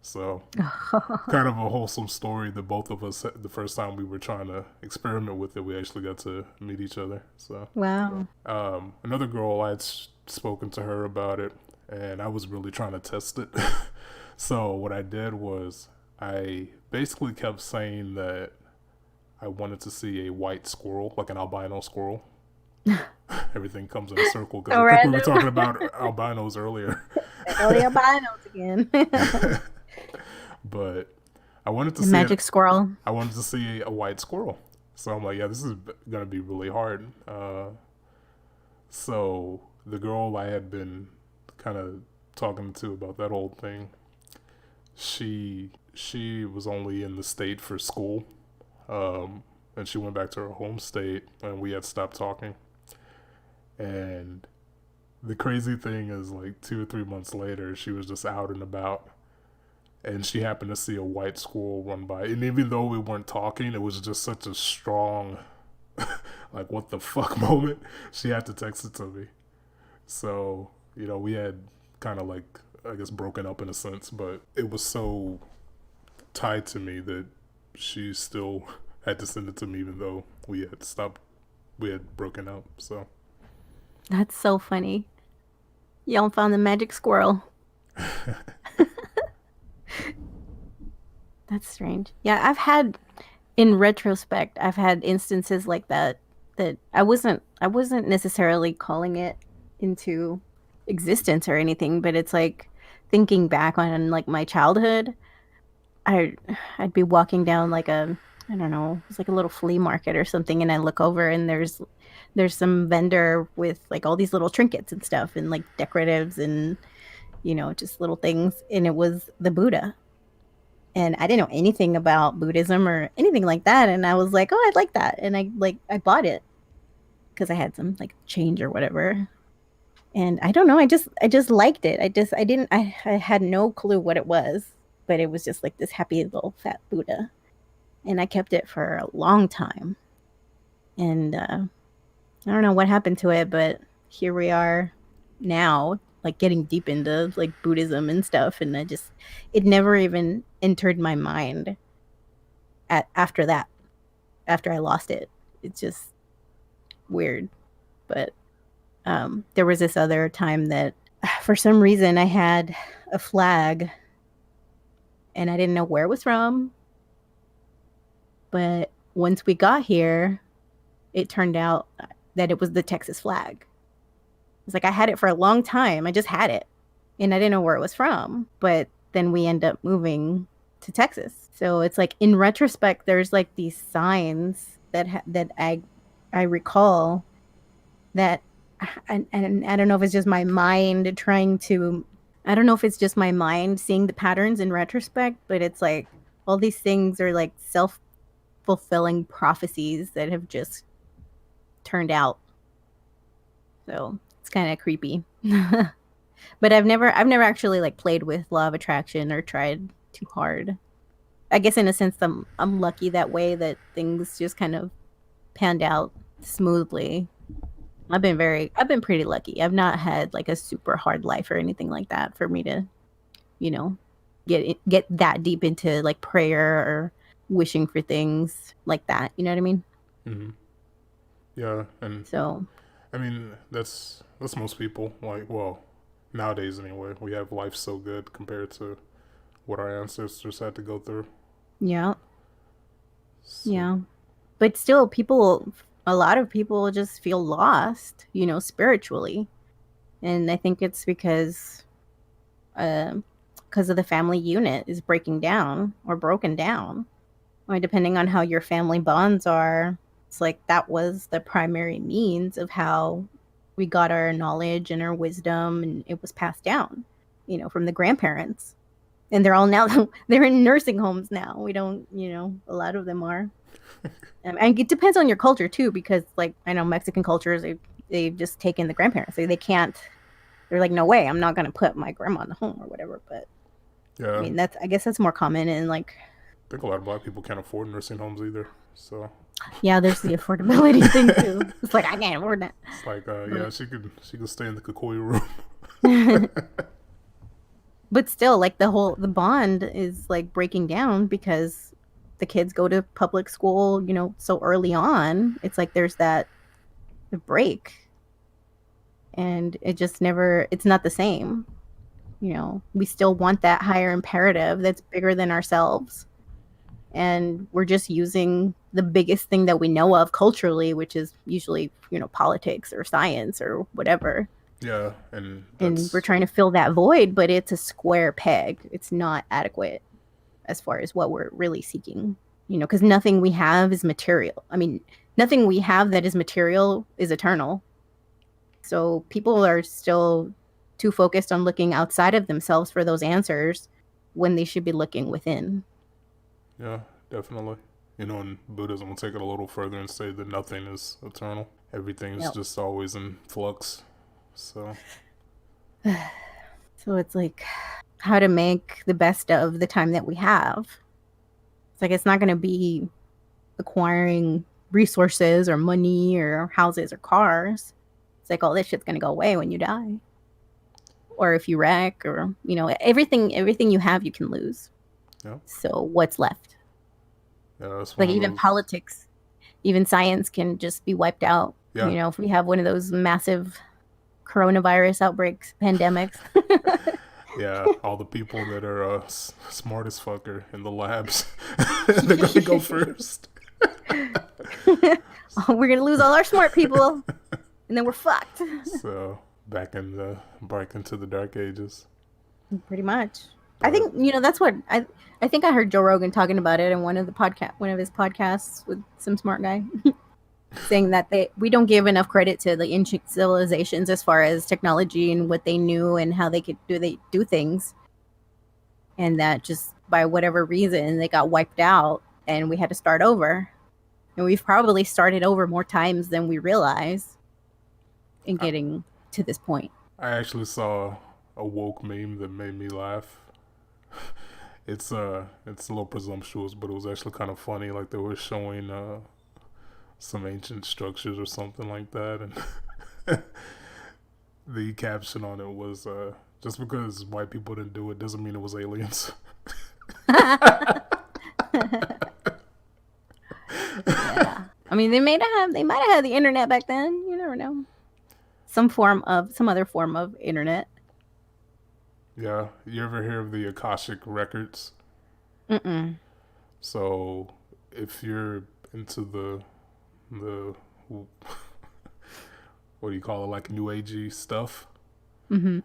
So kind of a wholesome story that both of us, the first time we were trying to experiment with it, we actually got to meet each other. So Wow. another girl, I had spoken to her about it, and I was really trying to test it. So what I did was I basically kept saying that I wanted to see a white squirrel, like an albino squirrel. Everything comes in a circle because So I think we were random. talking about albinos earlier. Oh, the albinos again. The But I wanted to see it. magic squirrel. I wanted to see a white squirrel. So I'm like, yeah, this is gonna be really hard. So the girl I had been kind of talking to about that whole thing, she was only in the state for school, and she went back to her home state, and we had stopped talking. And the crazy thing is, like 2 or 3 months later, she was just out and about, and she happened to see a white squirrel run by. And even though we weren't talking, it was just such a strong, like, what the fuck moment. She had to text it to me. So, we had kind of like, I guess, broken up in a sense, but it was so tied to me that she still had to send it to me, even though we had broken up. So, That's so funny. Y'all found the magic squirrel. That's strange. Yeah, in retrospect, I've had instances like that I wasn't necessarily calling it into existence or anything, but it's like thinking back on like my childhood, I I'd be walking down like I don't know, it's like a little flea market or something, and I look over and there's some vendor with like all these little trinkets and stuff and like decoratives and just little things, and it was the Buddha. And I didn't know anything about Buddhism or anything like that. And I was like, oh, I'd like that. And I bought it because I had some like change or whatever. And I don't know, I just liked it. I had no clue what it was, but it was just like this happy little fat Buddha. And I kept it for a long time. And I don't know what happened to it, but here we are now, like getting deep into like Buddhism and stuff. And it never even entered my mind after that, after I lost it. It's just weird. But there was this other time that for some reason I had a flag and I didn't know where it was from. But once we got here, it turned out that it was the Texas flag. It's like I had it for a long time. I just had it and I didn't know where it was from. But then we end up moving to Texas. So it's like in retrospect, there's like these signs that I recall that, and I don't know if it's just my mind trying to, I don't know if it's just my mind seeing the patterns in retrospect, but it's like all these things are like self-fulfilling prophecies that have just turned out. So it's kind of creepy. But I've never actually like played with law of attraction or tried too hard. I guess in a sense I'm lucky that way, that things just kind of panned out smoothly. I've been pretty lucky. I've not had like a super hard life or anything like that for me to, you know, get that deep into like prayer or wishing for things like that. You know what I mean? Mm-hmm. Yeah, and So I mean that's most people. Like, well, nowadays anyway, we have life so good compared to what our ancestors had to go through. yeah, So, yeah. But still, a lot of people just feel lost, spiritually. And I think it's because of the family unit is breaking down or broken down. Or depending on how your family bonds are, it's like that was the primary means of how we got our knowledge and our wisdom, and it was passed down, from the grandparents. And they're all now they're in nursing homes now. We don't, a lot of them are. And it depends on your culture too, because like I know Mexican cultures, they've just taken the grandparents. They can't. They're like, no way, I'm not gonna put my grandma in the home or whatever. But I yeah, mean, I guess that's more common in like, I think a lot of black people can't afford nursing homes either. So yeah, there's the affordability thing too. It's like I can't afford that. it's like, yeah, she could stay in the Kikoi room. But but still, like the bond is like breaking down because the kids go to public school, so early on. It's like there's that break, and it just never. It's not the same. We still want that higher imperative that's bigger than ourselves. And we're just using the biggest thing that we know of culturally, which is usually, politics or science or whatever. Yeah, and And we're that's trying to fill that void, but it's a square peg. It's not adequate as far as what we're really seeking, because nothing we have is material. I mean, nothing we have that is material is eternal. So people are still too focused on looking outside of themselves for those answers when they should be looking within. yeah, definitely. And Buddhism will take it a little further and say that nothing is eternal. Everything is Yep. just always in flux. So So it's like how to make the best of the time that we have. It's like it's not going to be acquiring resources or money or houses or cars. It's like all this shit's going to go away when you die. Or if you wreck, or everything you have you can lose. yeah, So what's left? yeah, that's one Like of even those. politics, even science can just be wiped out. Yeah, If we have one of those massive coronavirus outbreaks, pandemics. yeah, all the people that are smart as fuck are in the labs. They're gonna go first. We're gonna lose all our smart people, and then we're fucked. So back into the dark ages. Pretty much. I But think that's what I think I heard Joe Rogan talking about it in one of his podcasts with some smart guy, saying that we don't give enough credit to the ancient civilizations as far as technology and what they knew and how they could do things. and that just by whatever reason they got wiped out and we had to start over. And we've probably started over more times than we realize in getting to this point. I actually saw a woke meme that made me laugh. It's a little presumptuous, but it was actually kind of funny. Like they were showing some ancient structures or something like that, and the caption on it was just because white people didn't do it doesn't mean it was aliens. Yeah. I mean, they might have had the internet back then. You never know. Some other form of internet. Yeah, you ever hear of the Akashic records? Mm-mm. So if you're into the what do you call it, like new agey stuff, Mm-hmm.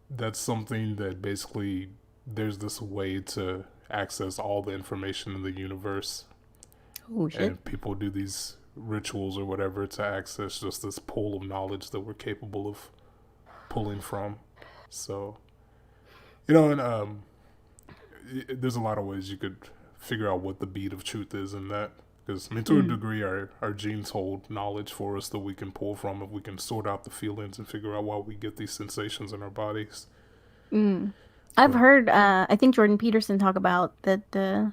that's something that basically there's this way to access all the information in the universe, Oh shit. and people do these rituals or whatever to access just this pool of knowledge that we're capable of pulling from. So and there's a lot of ways you could figure out what the beat of truth is in that. Because, I mean, to a degree, our genes hold knowledge for us that we can pull from if we can sort out the feelings and figure out why we get these sensations in our bodies. I've heard, I think Jordan Peterson talk about that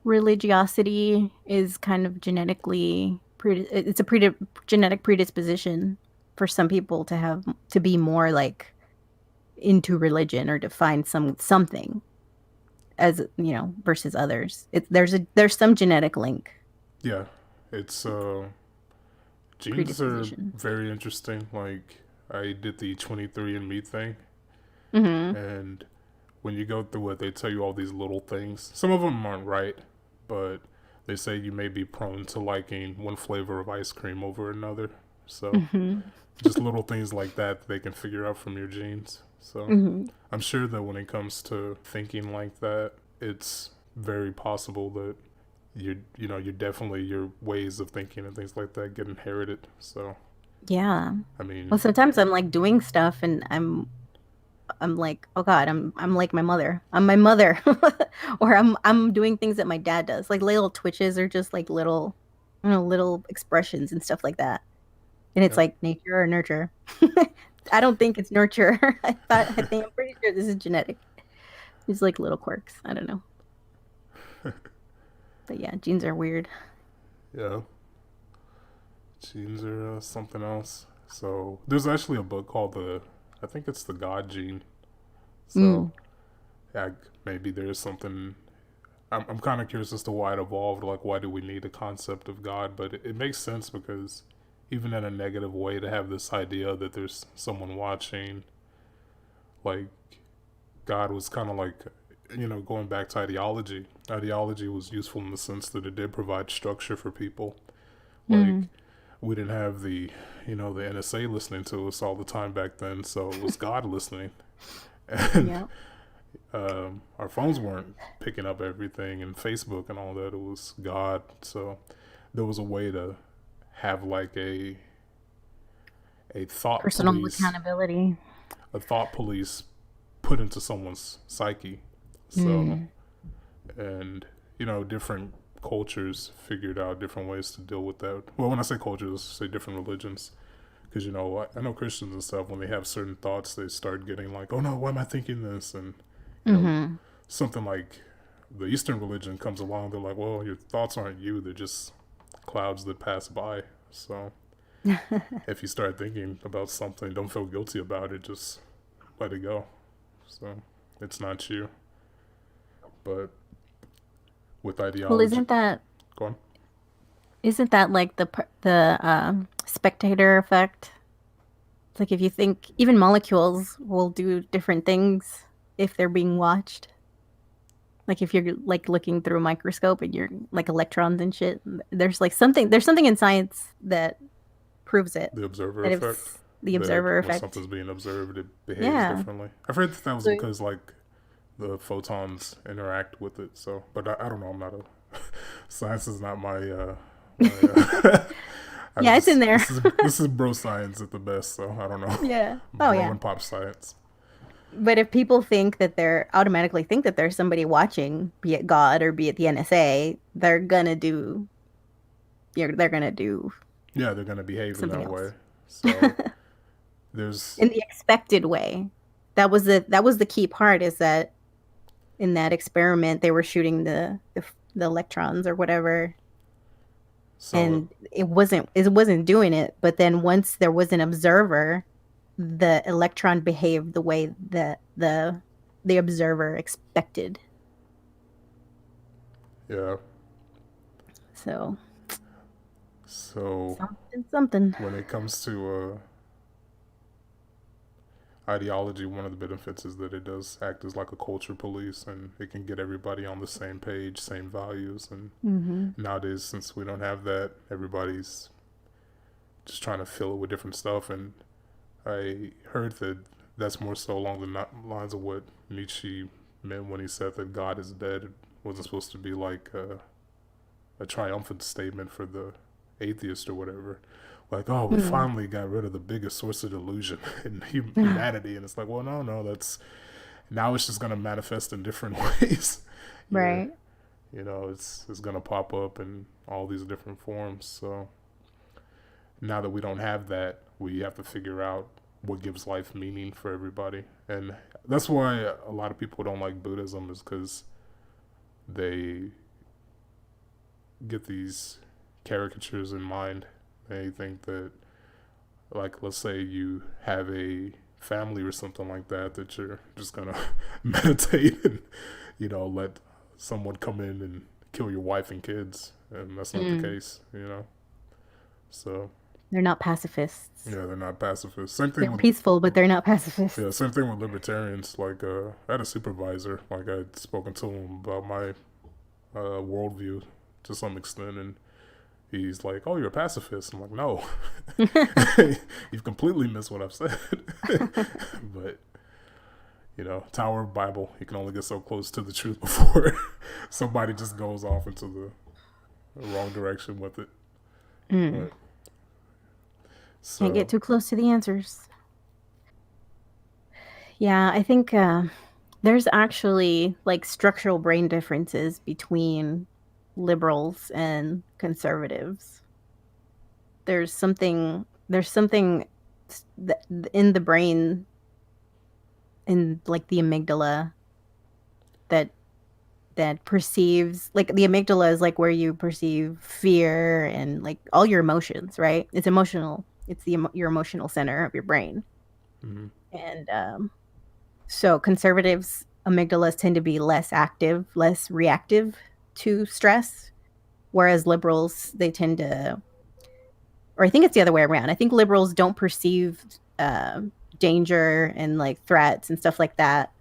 religiosity is kind of genetically, it's a genetic predisposition for some people to be more like into religion or to find something as versus others. There's some genetic link. Yeah, it's genes are very interesting. Like I did the 23andMe thing, and when you go through it, they tell you all these little things. Some of them aren't right, but they say you may be prone to liking one flavor of ice cream over another. So just little things like that they can figure out from your genes. So I'm sure that when it comes to thinking like that, it's very possible that you're definitely your ways of thinking and things like that get inherited. So yeah, I mean, well, sometimes I'm like doing stuff and I'm like, oh god, I'm like my mother. I'm my mother. Or I'm doing things that my dad does. Like little twitches or just like little little expressions and stuff like that. And it's like nature or nurture. I don't think it's nurture. I'm pretty sure this is genetic. These like little quirks. I don't know. But yeah, genes are weird. Yeah, genes are something else. So there's actually a book called I think it's the God Gene. So maybe there's something. I'm kind of curious as to why it evolved. Like, why do we need a concept of God? But it makes sense because even in a negative way, to have this idea that there's someone watching, like God was kind of like, going back to ideology. Ideology was useful in the sense that it did provide structure for people. Like we didn't have the NSA listening to us all the time back then, so it was God listening. And our phones weren't picking up everything, and Facebook and all that. It was God. So there was a way to have like a thought personal police, accountability. a thought police put into someone's psyche. So and different cultures figured out different ways to deal with that. Well, when I say cultures, I say different religions. Because, I know Christians and stuff, when they have certain thoughts, they start getting like, oh no, why am I thinking this? And, something like the Eastern religion comes along, they're like, well, your thoughts aren't you, they're just clouds that pass by. So if you start thinking about something, don't feel guilty about it, just let it go. So it's not you. But with ideology. Well, isn't that Go on. Isn't that like the spectator effect? It's like if you think even molecules will do different things if they're being watched. Like if you're like looking through a microscope and you're like electrons and shit. There's something in science that proves it. The observer effect. The observer effect. When something's being observed, it behaves differently. I've heard that was because like the photons interact with it. So, but I don't know. I'm not science is not my. Yeah, it's in there. This is bro science at the best. So I don't know. Yeah. Bro and pop science. But if people think that they're automatically think that there's somebody watching, be it God or be it the NSA, they're gonna do Yeah, they're gonna behave in something that way. else. So there's In the expected way. That was the key part, is that in that experiment they were shooting the electrons or whatever, so and it wasn't doing it, but then once there was an observer, the electron behaved the way that the observer expected. yeah. So So something. when it comes to ideology, one of the benefits is that it does act as like a culture police, and it can get everybody on the same page, same values. And Hmm. nowadays, since we don't have that, everybody's just trying to fill it with different stuff. And I heard that that's more so along the lines of what Nietzsche meant when he said that God is dead. It wasn't supposed to be like a triumphant statement for the atheist or whatever. Like, oh, we Mm. finally got rid of the biggest source of delusion in humanity. And it's like, well, no, that's now it's just going to manifest in different ways. You're, Right. it's going to pop up in all these different forms. So now that we don't have that, we have to figure out what gives life meaning for everybody. And that's why a lot of people don't like Buddhism, is because they get these caricatures in mind. They think that, like, let's say you have a family or something like that, that you're just gonna meditate and, let someone come in and kill your wife and kids, and that's not the Mm. case. So They're not pacifists. yeah, they're not pacifists. Same They're thing with peaceful, but they're not yeah, pacifists. same thing with libertarians. Like, I had a supervisor. Like, I'd spoken to him about my worldview to some extent, and he's like, "Oh, you're a pacifist." I'm like, "No, you've completely missed what I've said." But Tower of Bible, you can only get so close to the truth before somebody just goes off into the wrong direction with it. Mm. But Can't get so too close to the answers. Yeah, I think there's actually like structural brain differences between liberals and conservatives. There's something in the brain, in like the amygdala, that perceives, like, the amygdala is like where you perceive fear and like all your emotions, right? It's emotional. It's your emotional center of your brain. mhm. And so conservatives' amygdalas tend to be less active, less reactive to stress, whereas liberals, they tend to, or I think it's the other way around. I think liberals don't perceive danger and like threats and stuff like that.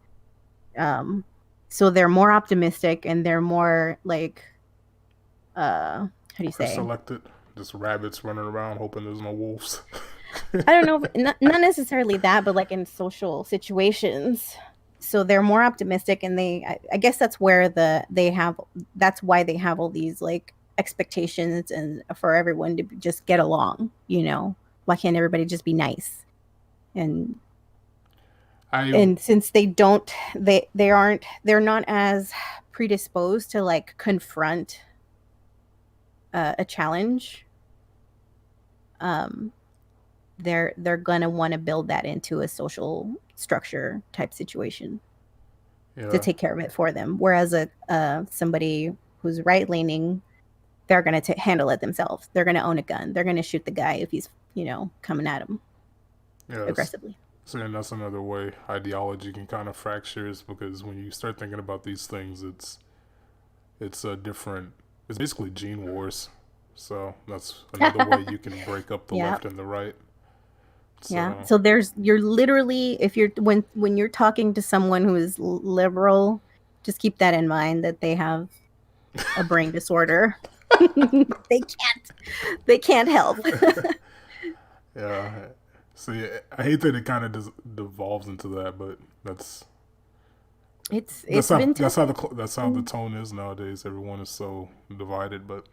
Um, so they're more optimistic, and they're more like, how do you Or say? selected, just rabbits running around hoping there's no wolves. I don't know, not necessarily that, but like in social situations. So they're more optimistic, and I guess that's where that's why they have all these like expectations, and for everyone to just get along, Why can't everybody just be nice? And I and since they're not as predisposed to like confront a challenge, um they're gonna want to build that into a social structure type situation to yeah take care of it for them. Whereas somebody who's right leaning, they're gonna handle it themselves. They're gonna own a gun. They're gonna shoot the guy if he's coming at them yes. aggressively. So and that's another way ideology can kind of fracture, is because when you start thinking about these things, it's a different. It's basically gene wars. So that's another way you can break up the Yeah. left and the right. Yeah. So So you're literally, if you're when you're talking to someone who is liberal, just keep that in mind, that they have a brain disorder. They can't help. yeah, see, I hate that it kind of devolves into that, but that's It's been that's how the tone is nowadays. Everyone is so divided. But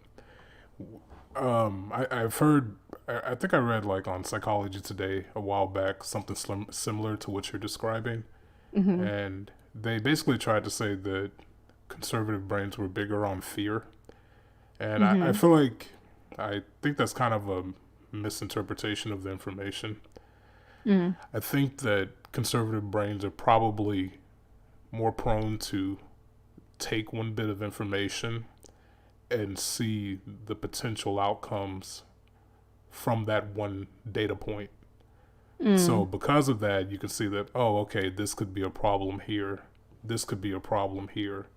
I've heard. I think I read like on Psychology Today a while back something similar to what you're describing, Mm-hmm. and they basically tried to say that conservative brains were bigger on fear. And I Mm-hmm. feel like I think that's kind of a misinterpretation of the information. Mm-hmm. I think that conservative brains are probably more prone to take one bit of information and see the potential outcomes from that one data point. So Mm. because of that, you can see that, oh, okay, this could be a problem here. This could be a problem here.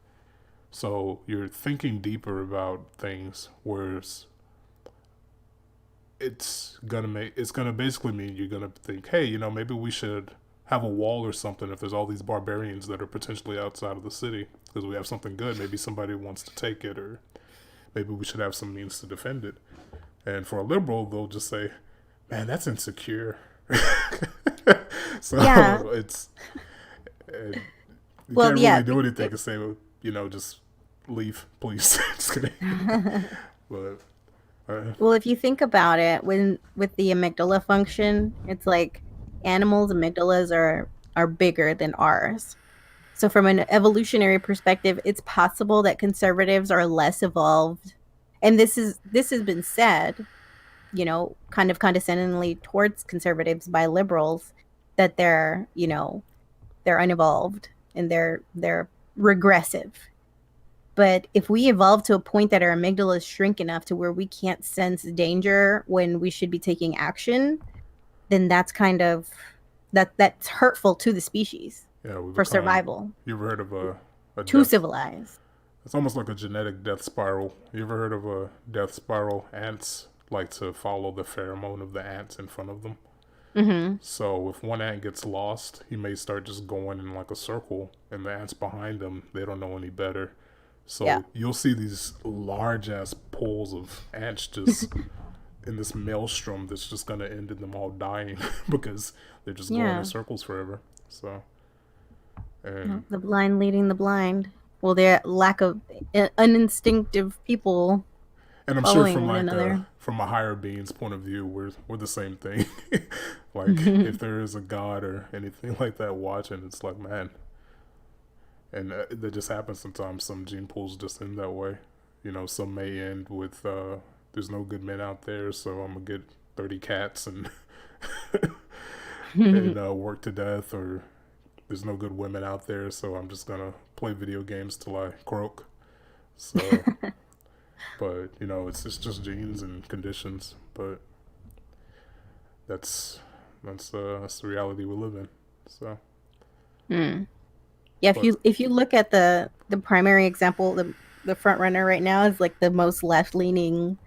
So you're thinking deeper about things, whereas it's gonna basically mean you're gonna think, hey, maybe we should have a wall or something if there's all these barbarians that are potentially outside of the city because we have something good. Maybe somebody wants to take it, or maybe we should have some means to defend it. And for a liberal, they'll just say, man, that's insecure. Yeah. So it, you Well, can't yeah. really do anything to say, just leave, please. Just kidding. But Well, if you think about it, when with the amygdala function, it's like animals' amygdalas are bigger than ours. So from an evolutionary perspective, it's possible that conservatives are less evolved. And this has been said, kind of condescendingly towards conservatives by liberals that they're unevolved and they're regressive. But if we evolve to a point that our amygdalas shrink enough to where we can't sense danger when we should be taking action, then that's hurtful to the species yeah, we for become. survival. You ever heard of a Too death? civilized. It's almost like a genetic death spiral. You ever heard of a death spiral? Ants like to follow the pheromone of the ants in front of them. Hmm. So if one ant gets lost, he may start just going in like a circle, and the ants behind him, they don't know any better. Yeah. So you'll see these large ass pools of ants just in this maelstrom that's just gonna end in them all dying because they're just going in Yeah. circles forever. So No, and the blind leading the blind. Well, their lack of uninstinctive people and I'm sure following from one like another. a higher being's point of view, we're the same thing. Like if there is a god or anything like that watching, it's like, man, and that just happens sometimes. Some gene pools just end that way. Some may end with there's no good men out there, so I'm gonna get 30 cats and work to death, or there's no good women out there, so I'm just gonna play video games till I croak. So, but it's just genes and conditions. But that's that's the reality we live in. So, Hmm. Yeah, but if you look at the primary example, the front runner right now is like the most left leaning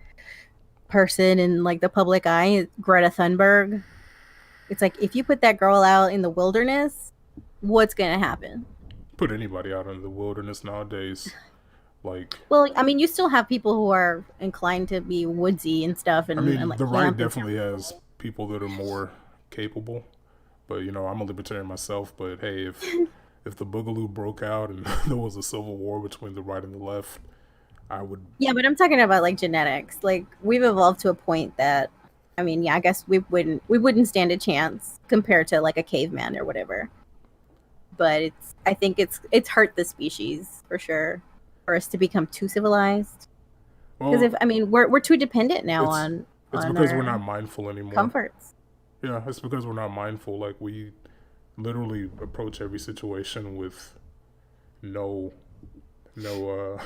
person in like the public eye, Greta Thunberg. It's like if you put that girl out in the wilderness, what's gonna happen? put anybody out in the wilderness nowadays, like Well, I mean, you still have people who are inclined to be woodsy and stuff I and mean, like the right camp and stuff. definitely has people that are more capable. But I'm a libertarian myself. But hey, if the Boogaloo broke out and there was a civil war between the right and the left, I would. Yeah, but I'm talking about like genetics. Like we've evolved to a point that, I mean, yeah, I guess we wouldn't stand a chance compared to like a caveman or whatever. But I think it's hurt the species for sure for us to become too civilized. Because if Well, I mean we're too dependent now it's on because we're our not mindful anymore. comforts. Yeah, it's because we're not mindful. Like we literally approach every situation with no no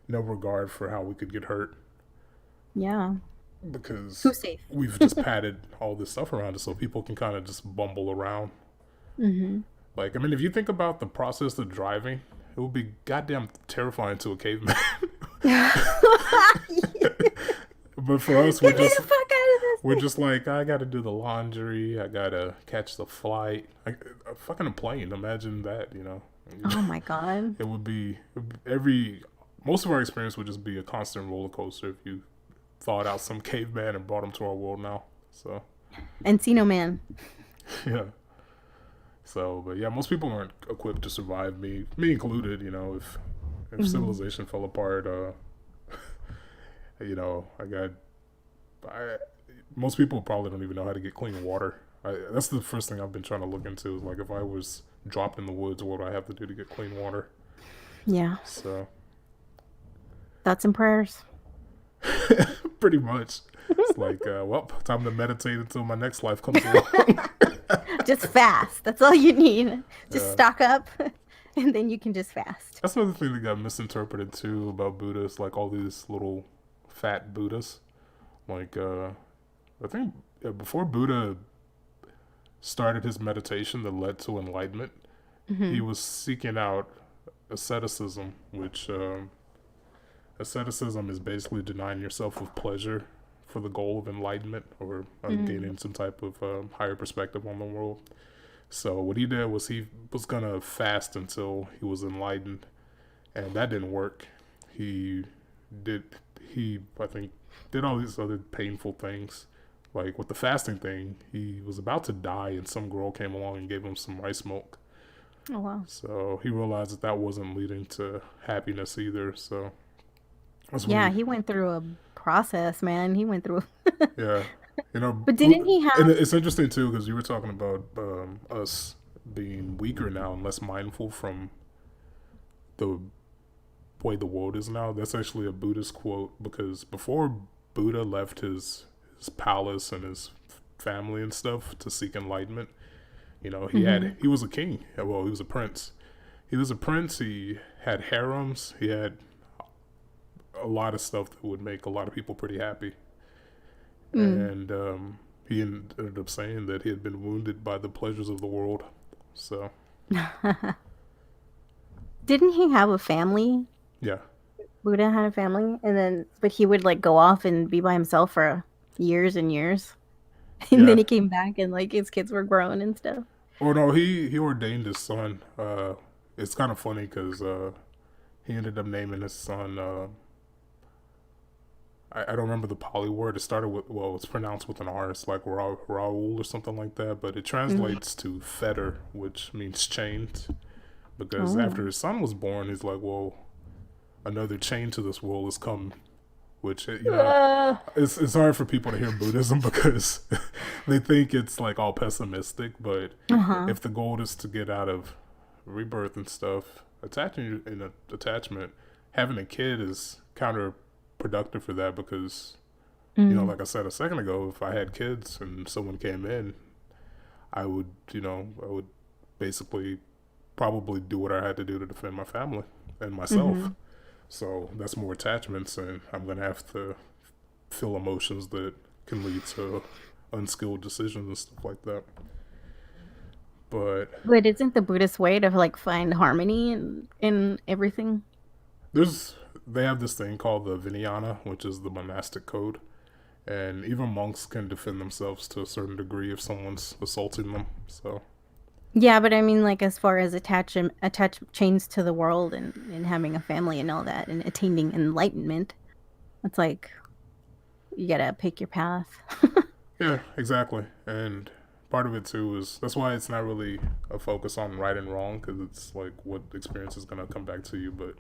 no regard for how we could get hurt Yeah, too because safe. we've just padded all this stuff around us so people can kind of just bumble around. Hmm. Like, I mean, if you think about the process of driving, it would be goddamn terrifying to a caveman. Get But for us, me the fuck out of this we're thing. just like, I got to do the laundry, I gotta catch the flight. A fucking plane, imagine that. Oh my god. It would be every most of our experience would just be a constant roller coaster if you thawed out some caveman and brought him to our world now. So Encino Man. yeah. So, but yeah, most people aren't equipped to survive. Me included. If Hmm. civilization fell apart, I got. I most people probably don't even know how to get clean water. That's the first thing I've been trying to look into. Is like if I was dropped in the woods, what would I have to do to get clean water? Yeah. So Thoughts and prayers. pretty much, it's like, well, time to meditate until my next life comes along. Just fast. That's all you need. Just Yeah. stock up and then you can just fast. That's another thing that got misinterpreted too about Buddhists, like all these little fat Buddhists. Like, I think before Buddha started his meditation that led to enlightenment, he Hmm. was seeking out asceticism, which asceticism is basically denying yourself of pleasure for the goal of enlightenment or Mm. gaining some type of higher perspective on the world. So what he did was he was gonna fast until he was enlightened, and that didn't work. He did he I think did all these other painful things. Like with the fasting thing, he was about to die, and some girl came along and gave him some rice milk. Oh, wow. So he realized that that wasn't leading to happiness either. So that's when Yeah, he, he went through a process, man. He went through. yeah, you know, But didn't he and have? it's interesting too because you were talking about us being weaker now and less mindful from the way the world is now. That's actually a Buddhist quote because before Buddha left his palace and his family and stuff to seek enlightenment, Hmm. he was a king. Well, he was a prince. He was a prince. He had harems. He had a lot of stuff that would make a lot of people pretty happy. Mm. And he ended up saying that he had been wounded by the pleasures of the world. So Didn't he have a family? yeah, Buddha had a family, and then but he would like go off and be by himself for years and years, and then yeah. he came back and like his kids were grown and stuff. Oh no, he ordained his son. It's kind of funny because he ended up naming his son. I don't remember the Pali word. It started with, well, it's pronounced with an R. It's like Raul or something like that, but it Mm. translates to fetter, which means chained. Because after Oh. his son was born, he's like, well, another chain to this world has come. Which it's hard for people to hear Buddhism because they think it's like all pessimistic. But Uh-huh. if the goal is to get out of rebirth and stuff, attaching in an attachment, having a kid is counterproductive for that because Mm. like I said a second ago, if I had kids and someone came in, I would basically probably do what I had to do to defend my family and myself. Hmm. So that's more attachments, and I'm gonna have to feel emotions that can lead to unskilled decisions and stuff like that. But But isn't the Buddhist way to like find harmony in everything? there's they have this thing called the Vinayana, which is the monastic code, and even monks can defend themselves to a certain degree if someone's assaulting them. So Yeah, but I mean, like as far as attach chains to the world and having a family and all that and attaining enlightenment, it's like you gotta pick your path. yeah, exactly. And part of it too is that's why it's not really a focus on right and wrong because it's like what experience is gonna come back to you. But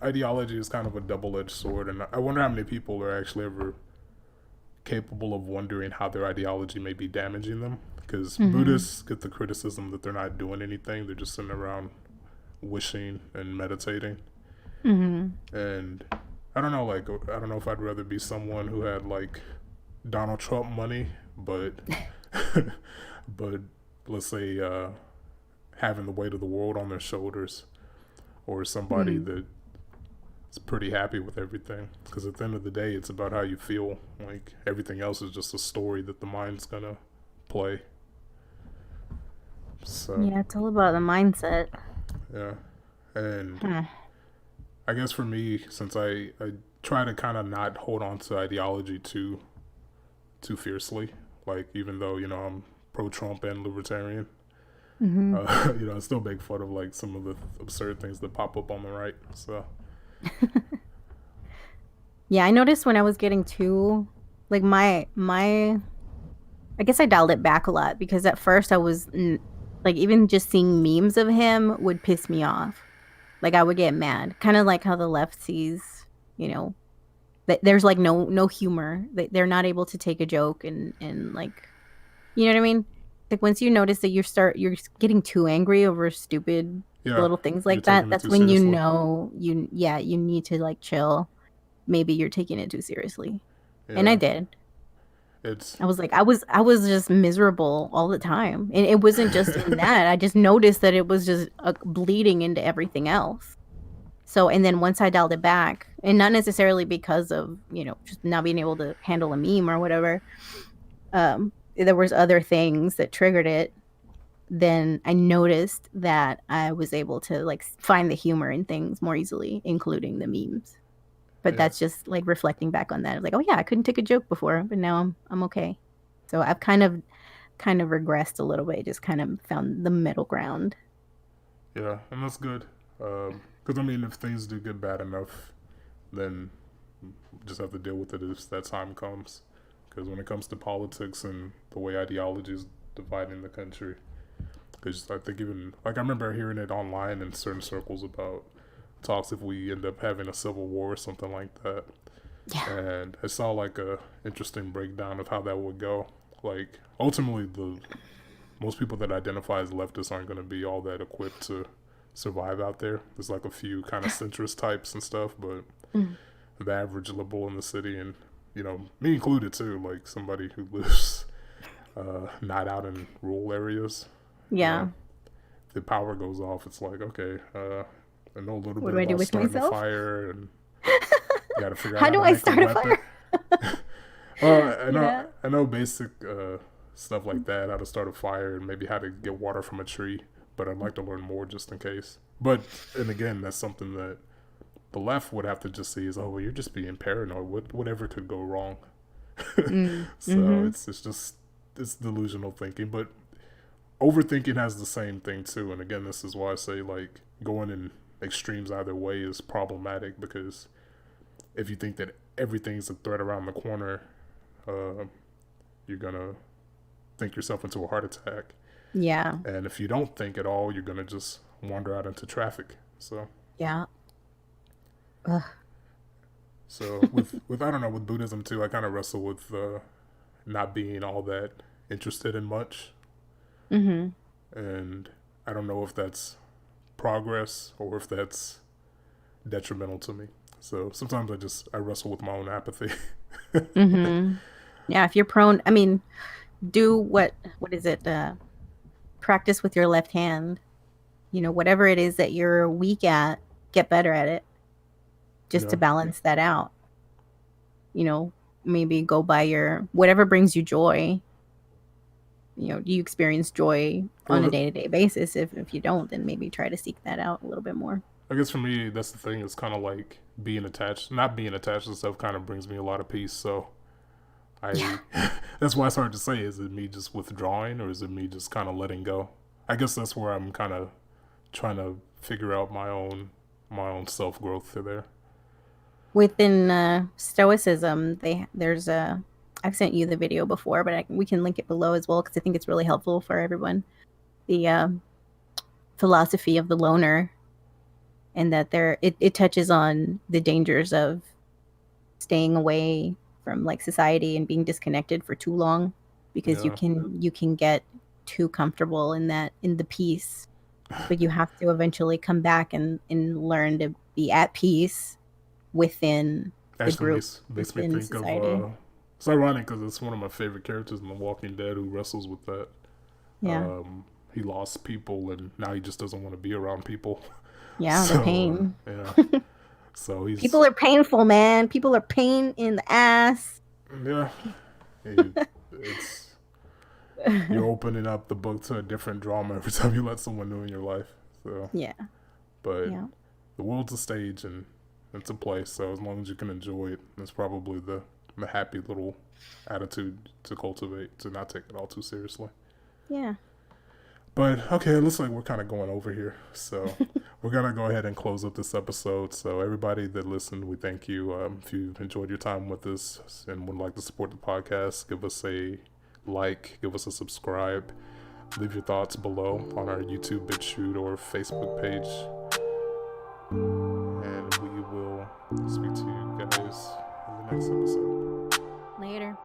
ideology is kind of a double-edged sword, and I wonder how many people are actually ever capable of wondering how their ideology may be damaging them. Because Hmm. Buddhists get the criticism that they're not doing anything; they're just sitting around wishing and meditating. Hmm. And I don't know, like I don't know if I'd rather be someone who had like Donald Trump money, but but let's say having the weight of the world on their shoulders, or somebody Hmm. that is pretty happy with everything. Because at the end of the day, it's about how you feel. Like everything else is just a story that the mind's gonna play. So Yeah, it's all about the mindset. yeah, and Hmm. I guess for me, since I try to kind of not hold on to ideology too fiercely, like even though I'm pro Trump and libertarian, Hmm. I still make fun of like some of the absurd things that pop up on the right. So Yeah, I noticed when I was getting too like my I guess I dialed it back a lot because at first like even just seeing memes of him would piss me off. Like I would get mad, kind of like how the left sees, you know, that there's like no humor. They're not able to take a joke and like, You know what I mean? Like once you notice that you're getting too angry over stupid Yeah, little things you're like that, taking it that's too when you seriously. know you need to like chill. Maybe you're taking it too seriously. And I Yeah, did. it's I was just miserable all the time. And it wasn't just in that. I just noticed that it was just bleeding into everything else. So, and then once I dialed it back, and not necessarily because of, just not being able to handle a meme or whatever, there was other things that triggered it. Then I noticed that I was able to like find the humor in things more easily, including the memes. But yeah, that's just like reflecting back on that. I was like, oh yeah, I couldn't take a joke before, but now I'm okay. So I've kind of regressed a little bit, just kind of found the middle ground. yeah, and that's good. Because I mean, if things do get bad enough, then just have to deal with it as that time comes. Because when it comes to politics and the way ideology is dividing the country, because I think even like I remember hearing it online in certain circles about talks if we end up having a civil war or something like that. Yeah. And I saw like a interesting breakdown of how that would go. Like ultimately, the most people that identify as leftists aren't going to be all that equipped to survive out there. There's like a few kind of centrist types and stuff, but Mm. the average liberal in the city, and me included too, like somebody who lives not out in rural areas, you know, Yeah. if the power goes off, it's like, okay, I know a little What bit do I do about with starting a myself? fire, and you got to figure out How how do to I make a start a weapon. fire? Well, I know Yeah. I know basic stuff like that, how to start a fire and maybe how to get water from a tree. But I'd like to learn more just in case. But and again, that's something that the left would have to just see is, oh, well, you're just being paranoid. Whatever could go wrong. Mm. So Mm-hmm. it's delusional thinking. But overthinking has the same thing too. And again, this is why I say like going in extremes either way is problematic, because if you think that everything's a threat around the corner, uh, you're gonna think yourself into a heart attack. Yeah. And if you don't think at all, you're gonna just wander out into traffic. So Yeah. Ugh. with I don't know, with Buddhism too, I kind of wrestle with not being all that interested in much, Mm-hmm. and I don't know if that's progress or if that's detrimental to me. So sometimes I wrestle with my own apathy. Mm-hmm. Yeah, if you're prone, I mean, do what is it? Practice with your left hand. Whatever it is that you're weak at, get better at it just to Yeah, balance that out. You know, maybe go by your whatever brings you joy. Do you experience joy on a well, day-to-day basis? If you don't, then maybe try to seek that out a little bit more. I guess for me that's the thing. It's kind of like being attached. Not being attached to stuff kind of brings me a lot of peace. So Yeah. I that's why it's hard to say. Is it me just withdrawing, or is it me just kind of letting go? I guess that's where I'm kind of trying to figure out my own self growth through there. Within Stoicism, there's a I've sent you the video before, but we can link it below as well because I think it's really helpful for everyone. The philosophy of the loner, and that it touches on the dangers of staying away from like society and being disconnected for too long, because you Yeah, can get too comfortable in the peace, but you have to eventually come back and learn to be at peace within the actually group, makes me within think of. society. It's ironic because it's one of my favorite characters in The Walking Dead who wrestles with that. Yeah. He lost people and now he just doesn't want to be around people. Yeah, the So pain. yeah, so People he's are painful, man. People are pain in the ass. yeah, he, it's you're opening up the book to a different drama every time you let someone new in your life. So, Yeah. but Yeah. the world's a stage and it's a place. So as long as you can enjoy it, that's probably the happy little attitude to cultivate, to not take it all too seriously. Yeah. But okay, it looks like we're kind of going over here. So we're going to go ahead and close up this episode. So, everybody that listened, we thank you. If you enjoyed your time with us and would like to support the podcast, give us a like, give us a subscribe, leave your thoughts below on our YouTube, BitChute, or Facebook page. And we will speak to you guys in the next episode. Later.